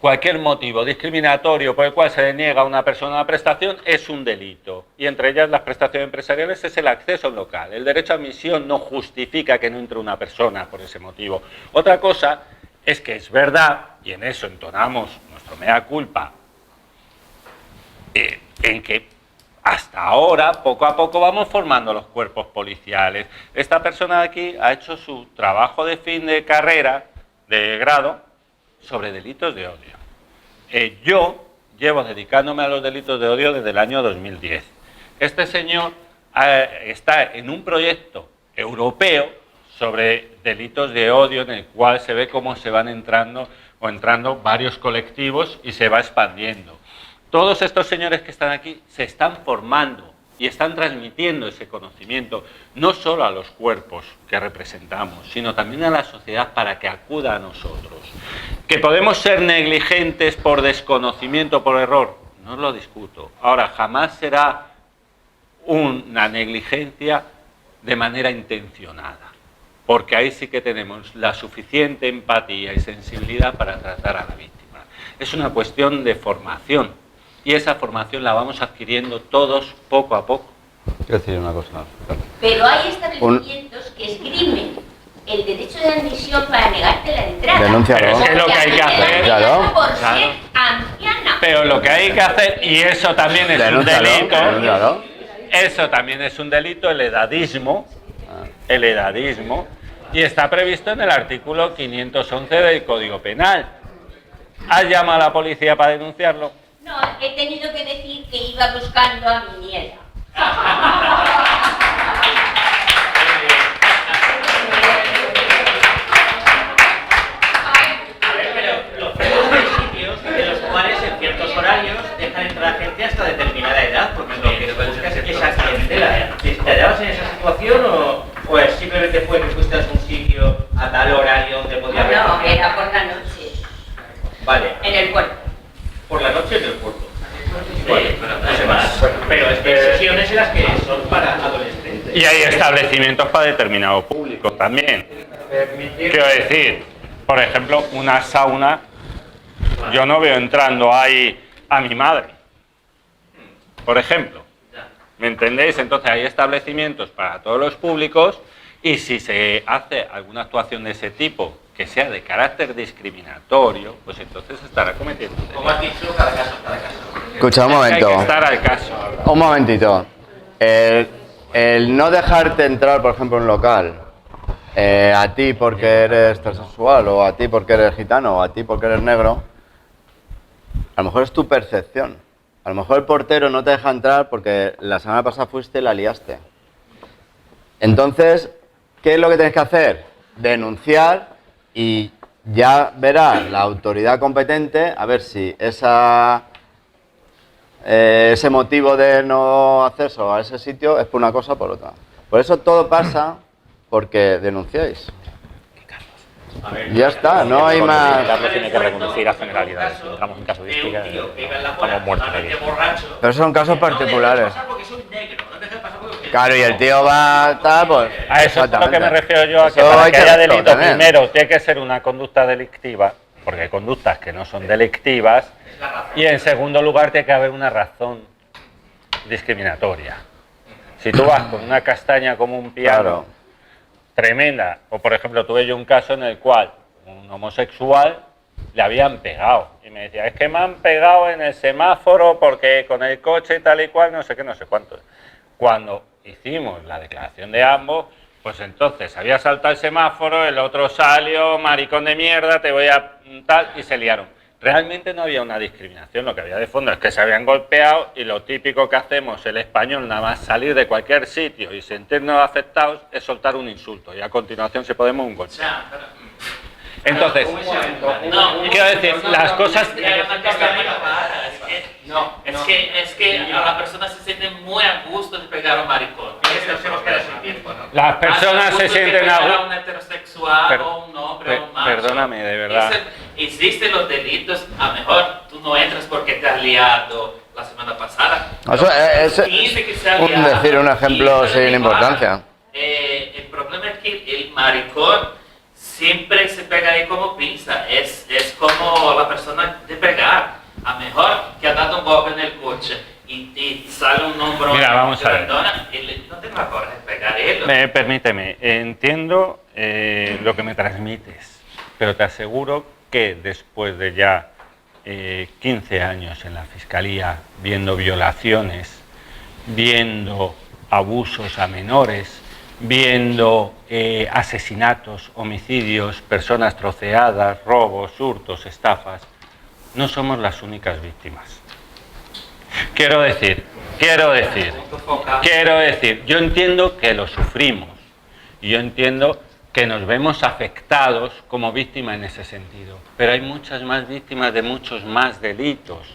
cualquier motivo discriminatorio por el cual se le niega a una persona una prestación es un delito. Y entre ellas las prestaciones empresariales es el acceso a un local. El derecho a admisión no justifica que no entre una persona por ese motivo. Otra cosa es que es verdad, y en eso entonamos nuestro mea culpa, en que hasta ahora, poco a poco, vamos formando los cuerpos policiales. Esta persona de aquí ha hecho su trabajo de fin de carrera, de grado, sobre delitos de odio. Yo llevo dedicándome a los delitos de odio desde el año 2010. Este señor está en un proyecto europeo sobre delitos de odio en el cual se ve cómo se van entrando varios colectivos y se va expandiendo. Todos estos señores que están aquí se están formando y están transmitiendo ese conocimiento no solo a los cuerpos que representamos, sino también a la sociedad para que acuda a nosotros. ¿Que podemos ser negligentes por desconocimiento, por error? No lo discuto. Ahora, jamás será una negligencia de manera intencionada, porque ahí sí que tenemos la suficiente empatía y sensibilidad para tratar a la víctima. Es una cuestión de formación. Y esa formación la vamos adquiriendo todos poco a poco. Quiero decir una cosa. Pero hay establecimientos que esgrimen el derecho de admisión para negarte la entrada. Denúncialo. Pero es que lo que hay que hacer... Claro. Por ser Claro. anciana. Pero lo que hay que hacer, y eso también es un delito, eso también es un delito, el edadismo, y está previsto en el artículo 511 del Código Penal. ¿Has llamado a la policía para denunciarlo? No, he tenido que decir que iba buscando a mi nieta. De los cuales en ciertos horarios dejan entrar a gente hasta determinada edad, porque lo que buscas es esa clientela. ¿Te hallabas en esa situación o simplemente fue que fuiste a un sitio a tal horario donde podía haber? No, era por la noche. Vale. En el puerto. Por la noche en el puerto. Vale, no sé más. Pero es que hay sesiones en las que son para adolescentes. Y hay establecimientos para determinado público también. Quiero decir, por ejemplo, una sauna, yo no veo entrando ahí a mi madre, por ejemplo. ¿Me entendéis? Entonces hay establecimientos para todos los públicos y si se hace alguna actuación de ese tipo que sea de carácter discriminatorio, pues entonces estará cometiendo un delito. Como has dicho, cada caso, cada caso. Escucha, un momento. Hay que estar al caso. Un momentito. El no dejarte entrar, por ejemplo, en un local, a ti porque eres transexual, o a ti porque eres gitano, o a ti porque eres negro, a lo mejor es tu percepción. A lo mejor el portero no te deja entrar porque la semana pasada fuiste y la liaste. Entonces, ¿qué es lo que tienes que hacer? Denunciar y ya verá la autoridad competente a ver si ese motivo de no acceso a ese sitio es por una cosa o por otra. Por eso todo pasa porque denunciáis. Ya está, no hay más. Carlos tiene que reconducir a generalidades. Si entramos en casuística, estamos muertos. Pero son casos particulares. Claro, y el tío va tal, pues. A eso es a lo que me refiero yo, a que Eso para hay que que haya verlo delito, también. primero tiene que ser una conducta delictiva, porque hay conductas que no son delictivas, y en segundo lugar tiene que haber una razón discriminatoria. Si tú vas con una castaña como un piano, tremenda, o por ejemplo tuve yo un caso en el cual un homosexual le habían pegado, y me decía, es que me han pegado en el semáforo porque con el coche y tal y cual, no sé qué, no sé cuánto. Cuando hicimos la declaración de ambos, pues entonces había saltado el semáforo, el otro salió, maricón de mierda, te voy a tal, y se liaron. Realmente no había una discriminación, lo que había de fondo es que se habían golpeado y lo típico que hacemos el español, nada más salir de cualquier sitio y sentirnos afectados, es soltar un insulto y a continuación se podemos un golpe. Entonces, quiero decir, las cosas... Es que a la persona se siente muy a gusto de pegar a un maricón. Las personas se sienten a gusto. Un heterosexual o un hombre o un macho. Perdóname, de verdad. Existen los delitos, a lo mejor tú no entras porque te has liado la semana pasada. Eso es decir un ejemplo sin importancia. El problema es que el maricón siempre se pega ahí como pinza. Es como la persona de pegar. A lo mejor que ha dado un golpe en el coche y sale un hombro. Mira, vamos a ver. No tengo la coraje de pegar él. Permíteme, entiendo lo que me transmites, pero te aseguro que después de ya 15 años en la Fiscalía, viendo violaciones, viendo abusos a menores, viendo asesinatos, homicidios, personas troceadas, robos, hurtos, estafas, no somos las únicas víctimas. Quiero decir, yo entiendo que lo sufrimos, y yo entiendo que nos vemos afectados como víctimas en ese sentido, pero hay muchas más víctimas de muchos más delitos.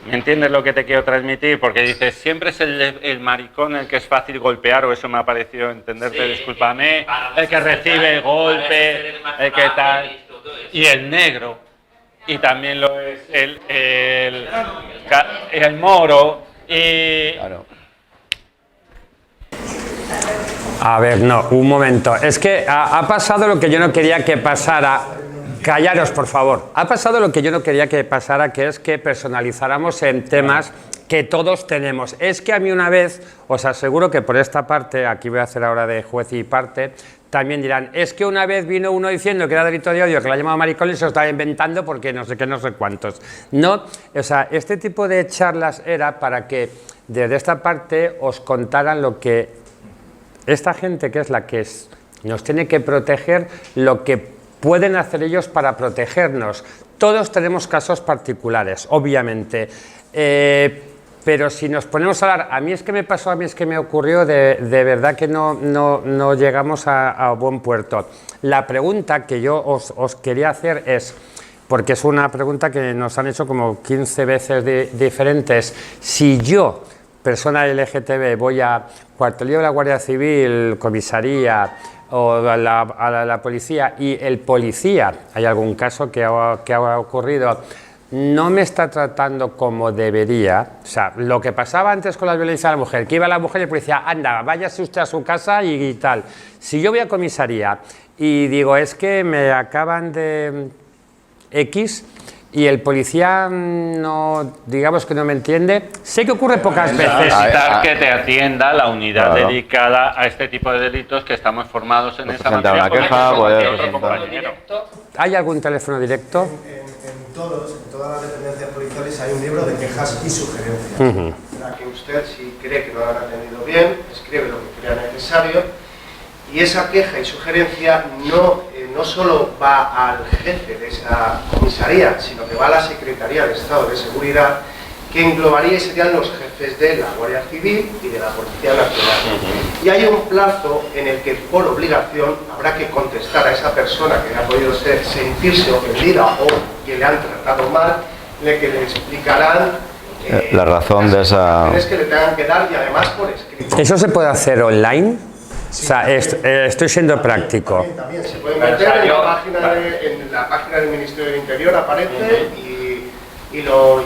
¿Me entiendes lo que te quiero transmitir? Porque dices, siempre es el maricón el que es fácil golpear, o eso me ha parecido entenderte, discúlpame, el que recibe el golpe, el que tal, y el negro. Y también lo es el moro y... Claro. A ver, no, un momento. Es que ha pasado lo que yo no quería que pasara. Callaros, por favor. Ha pasado lo que yo no quería que pasara, que es que personalizáramos en temas que todos tenemos. Es que a mí una vez, os aseguro que por esta parte, aquí voy a hacer ahora de juez y parte, también dirán, es que una vez vino uno diciendo que era delito de odio, que lo ha llamado maricón y se lo estaba inventando porque no sé qué, no sé cuántos. No, o sea, este tipo de charlas era para que desde esta parte os contaran lo que esta gente, que es la que nos tiene que proteger, lo que pueden hacer ellos para protegernos. Todos tenemos casos particulares, obviamente. Pero si nos ponemos a hablar, a mí es que me pasó, a mí es que me ocurrió, de verdad que no llegamos a buen puerto. La pregunta que yo os quería hacer es, porque es una pregunta que nos han hecho como 15 veces diferentes, si yo, persona LGTB, voy a cuartelillo de la Guardia Civil, comisaría o a la policía, y el policía, hay algún caso que ha ocurrido, no me está tratando como debería, o sea, lo que pasaba antes con la violencia a la mujer, que iba la mujer y el policía, anda, váyase usted a su casa y tal. Si yo voy a comisaría y digo, es que me acaban de X y el policía no, digamos que no me entiende, sé que ocurre pocas veces. Necesitar que te atienda la unidad dedicada a este tipo de delitos que estamos formados en esa materia. ¿Hay algún teléfono directo? En todas las dependencias policiales hay un libro de quejas y sugerencias. Para que usted, si cree que no lo han atendido bien, escribe lo que crea necesario. Y esa queja y sugerencia no solo va al jefe de esa comisaría, sino que va a la Secretaría de Estado de Seguridad, que englobaría y serían los jefes de la Guardia Civil y de la Policía Nacional. Y hay un plazo en el que, por obligación, habrá que contestar a esa persona que ha podido sentirse ofendida o que le han tratado mal, en el que le explicarán la razón de esa... Es que le tengan que dar, y además por escrito. ¿Eso se puede hacer online? O sea, estoy siendo práctico. También se puede meter en la página del Ministerio del Interior, aparece y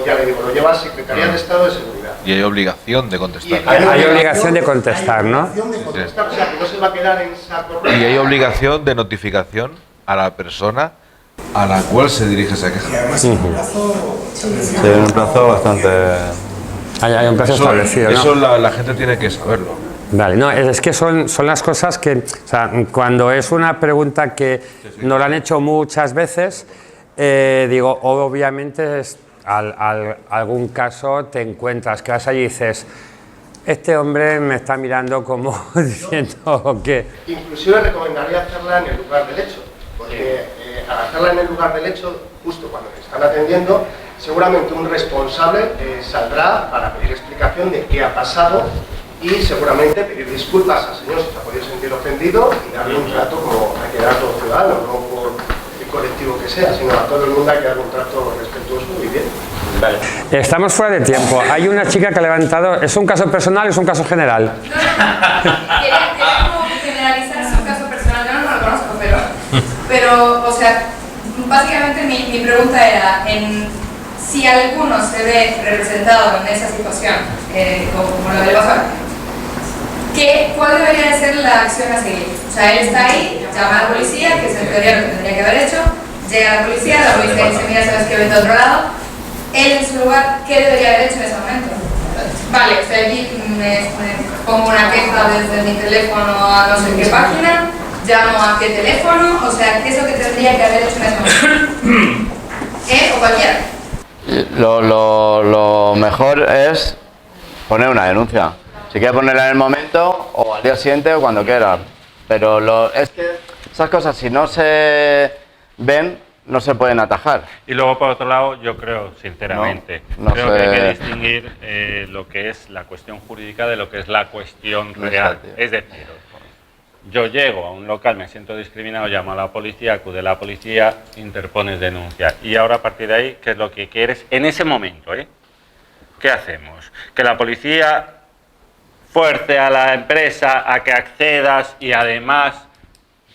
ya le digo, lo lleva a Secretaría de Estado de Seguridad. Y hay obligación de contestar. Hay obligación de contestar, ¿no? O sea, que no se va a quedar en saco. Y hay obligación de notificación a la persona a la cual se dirige esa queja. Sí, hay un plazo bastante... Hay un plazo establecido, ¿no? Eso la gente tiene que saberlo. Vale, no, es que son las cosas que, o sea, cuando es una pregunta que nos la han hecho muchas veces, digo, obviamente algún caso te encuentras que vas allí y dices, este hombre me está mirando como diciendo que... Inclusive recomendaría hacerla en el lugar del hecho, porque al hacerla en el lugar del hecho, justo cuando te están atendiendo, seguramente un responsable saldrá para pedir explicación de qué ha pasado y seguramente pedir disculpas al señor si se ha podido sentir ofendido y darle un trato como hay que dar a todo ciudadano, no por el colectivo que sea, sino a todo el mundo hay que dar un trato respetuoso y bien. Vale. Estamos fuera de tiempo. Hay una chica que ha levantado... ¿Es un caso personal o es un caso general? Quería generalizar, es un caso personal, yo no lo conozco, pero o sea, básicamente mi pregunta era, si alguno se ve representado en esa situación, como lo del pasado, ¿cuál debería de ser la acción a seguir? O sea, él está ahí, llama a la policía, que es en teoría lo que tendría que haber hecho, llega la policía dice, mira, sabes que vete a otro lado. Él en su lugar, ¿qué debería haber hecho en ese momento? Vale, estoy aquí, me pongo una queja desde mi teléfono a no sé qué página, llamo a qué teléfono, o sea, ¿qué es lo que tendría que haber hecho en ese momento? O cualquiera. Lo mejor es poner una denuncia. Si quieres ponerla en el momento, o al día siguiente, o cuando quieras. Pero es que esas cosas, si no se ven, no se pueden atajar. Y luego, por otro lado, yo creo, sinceramente, creo que hay que distinguir lo que es la cuestión jurídica de lo que es la cuestión real. Es decir, yo llego a un local, me siento discriminado, llamo a la policía, acude la policía, interpones denuncia. Y ahora, a partir de ahí, ¿qué es lo que quieres en ese momento? ¿Qué hacemos? Que la policía fuerce a la empresa a que accedas y además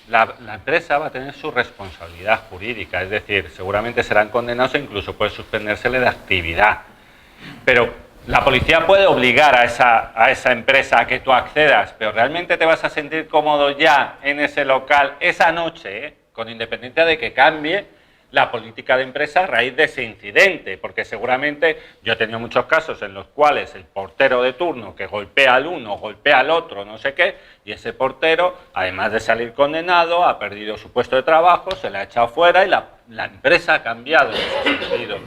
la empresa va a tener su responsabilidad jurídica, es decir, seguramente serán condenados e incluso puede suspendérsele de actividad. Pero la policía puede obligar a esa empresa a que tú accedas, pero ¿realmente te vas a sentir cómodo ya en ese local esa noche, con independencia de que cambie la política de empresa a raíz de ese incidente, porque seguramente yo he tenido muchos casos en los cuales el portero de turno que golpea al uno, golpea al otro, no sé qué, y ese portero, además de salir condenado, ha perdido su puesto de trabajo, se le ha echado fuera y la empresa ha cambiado en ese sentido.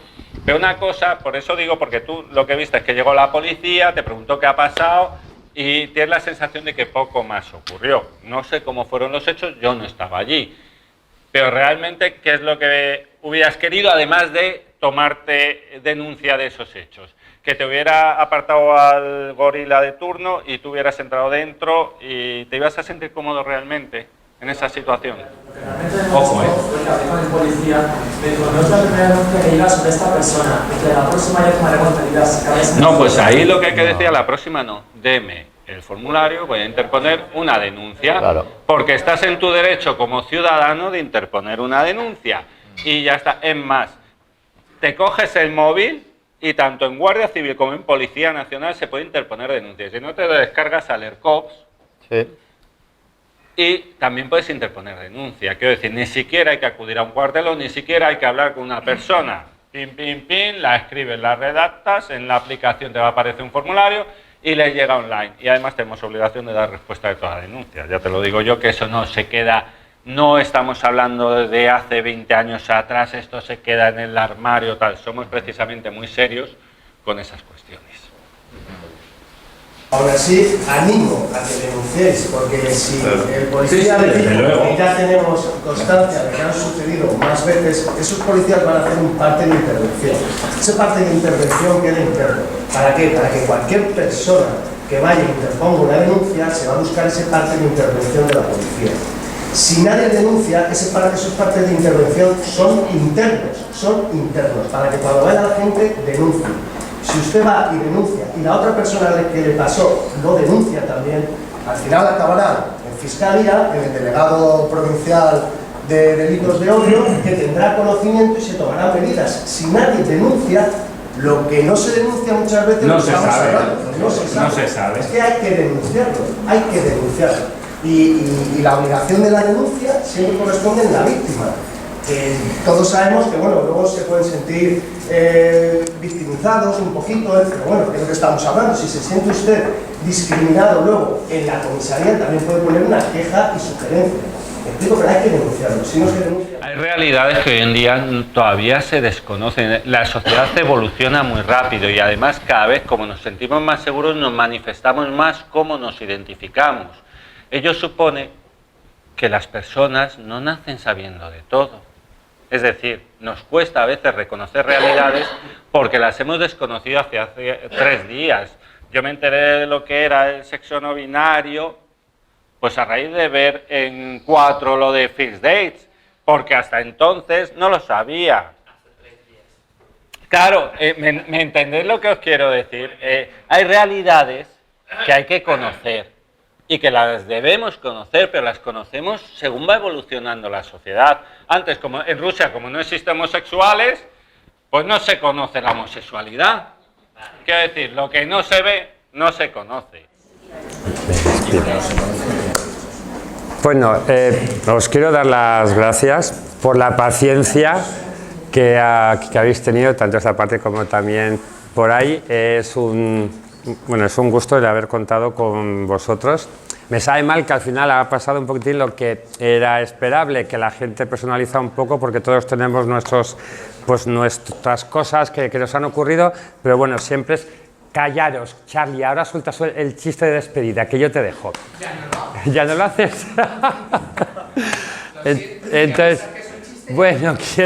Pero una cosa, por eso digo, porque tú lo que viste es que llegó la policía, te preguntó qué ha pasado y tienes la sensación de que poco más ocurrió. No sé cómo fueron los hechos, yo no estaba allí. Pero realmente, ¿qué es lo que hubieras querido, además de tomarte denuncia de esos hechos? Que te hubiera apartado al gorila de turno y tú hubieras entrado dentro y te ibas a sentir cómodo realmente en esa situación. Ojo, con el policía, me dijo, no es la primera denuncia que llega sobre esta persona, que la próxima ya tomaremos medidas. No, pues ahí lo que hay que decir, a la próxima no, deme el formulario, voy a interponer una denuncia, Claro. porque estás en tu derecho como ciudadano de interponer una denuncia. Y ya está. Es más, te coges el móvil y tanto en Guardia Civil como en Policía Nacional se puede interponer denuncias. Si no, te descargas al ERCOPS y también puedes interponer denuncia. Quiero decir, ni siquiera hay que acudir a un cuartelón, ni siquiera hay que hablar con una persona. Pim, pim, pim, la escribes, la redactas, en la aplicación te va a aparecer un formulario y le llega online. Y además tenemos obligación de dar respuesta de todas las denuncias. Ya te lo digo yo, que eso no se queda, no estamos hablando de hace 20 años atrás, esto se queda en el armario, tal. Somos precisamente muy serios con esas cuestiones. Aún así, animo a que denunciéis, porque si el policía decide que ya tenemos constancia de que han sucedido más veces, esos policías van a hacer un parte de intervención. Ese parte de intervención queda interno. ¿Para qué? Para que cualquier persona que vaya e interponga una denuncia se va a buscar ese parte de intervención de la policía. Si nadie denuncia, esos partes de intervención son internos, para que cuando vaya la gente denuncie. Si usted va y denuncia y la otra persona que le pasó no denuncia también, al final acabará en Fiscalía, en el delegado provincial de delitos de odio, que tendrá conocimiento y se tomarán medidas. Si nadie denuncia, lo que no se denuncia muchas veces No se sabe. no se sabe. No se sabe. Es que hay que denunciarlo, Y la obligación de la denuncia siempre corresponde en la víctima. Todos sabemos que luego se pueden sentir victimizados un poquito, pero bueno, ¿qué es lo que estamos hablando? Si se siente usted discriminado luego en la comisaría, también puede poner una queja y sugerencia. Me explico, pero hay que denunciarlo. Si no se denuncia... Hay realidades que hoy en día todavía se desconocen. La sociedad evoluciona muy rápido y además cada vez, como nos sentimos más seguros, nos manifestamos más cómo nos identificamos. Ello supone que las personas no nacen sabiendo de todo. Es decir, nos cuesta a veces reconocer realidades porque las hemos desconocido hace 3 días. Yo me enteré de lo que era el sexo no binario, pues a raíz de ver en 4 lo de First Dates, porque hasta entonces no lo sabía. Claro, ¿me entendéis lo que os quiero decir? Hay realidades que hay que conocer y que las debemos conocer, pero las conocemos según va evolucionando la sociedad. Antes, como en Rusia, como no existen homosexuales, pues no se conoce la homosexualidad. Quiero decir, lo que no se ve, no se conoce. Bueno, os quiero dar las gracias por la paciencia que habéis tenido, tanto esta parte como también por ahí. Es un gusto el haber contado con vosotros. Me sabe mal que al final ha pasado un poquitín lo que era esperable, que la gente personaliza un poco, porque todos tenemos nuestras cosas que nos han ocurrido, pero bueno, siempre es callaros. Charlie, ahora sueltas el chiste de despedida, que yo te dejo. ¿Ya no lo haces? Entonces, bueno, os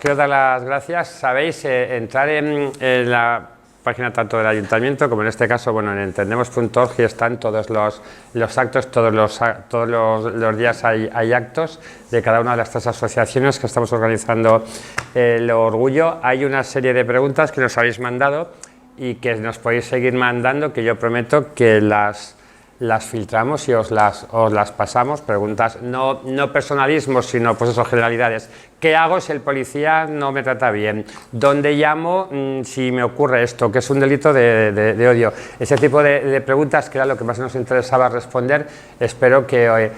quiero dar las gracias. Sabéis, entrar en la página tanto del Ayuntamiento como en este caso, en entendemos.org, y están todos los actos, todos los días hay actos de cada una de las 3 asociaciones que estamos organizando el Orgullo. Hay una serie de preguntas que nos habéis mandado y que nos podéis seguir mandando, que yo prometo que las filtramos y os las pasamos. Preguntas, no personalismos, sino generalidades. ¿Qué hago si el policía no me trata bien? ¿Dónde llamo si me ocurre esto, que es un delito de odio? Ese tipo de preguntas, que era lo que más nos interesaba responder. Espero que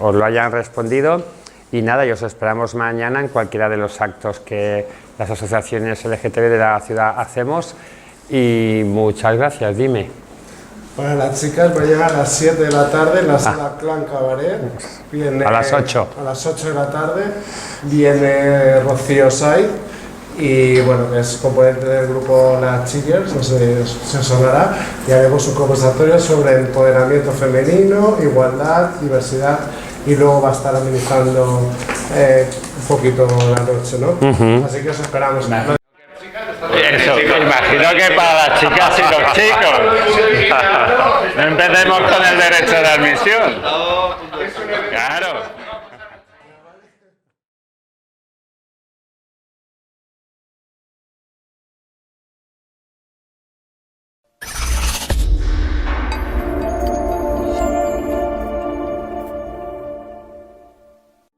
os lo hayan respondido. Y nada, y os esperamos mañana en cualquiera de los actos que las asociaciones LGTB de la ciudad hacemos. Y muchas gracias, dime. Para las chicas mañana a las 7 de la tarde en la sala Clan Cabaret. Viene, a las 8. A las 8 de la tarde viene Rocío Saiz y bueno, que es componente del grupo Las Chicas, no sé si os sonará, y haremos un conversatorio sobre empoderamiento femenino, igualdad, diversidad y luego va a estar amenizando un poquito la noche, ¿no? Así que os esperamos. Eso, imagino que para las chicas y los chicos. No empecemos con el derecho de admisión. Claro.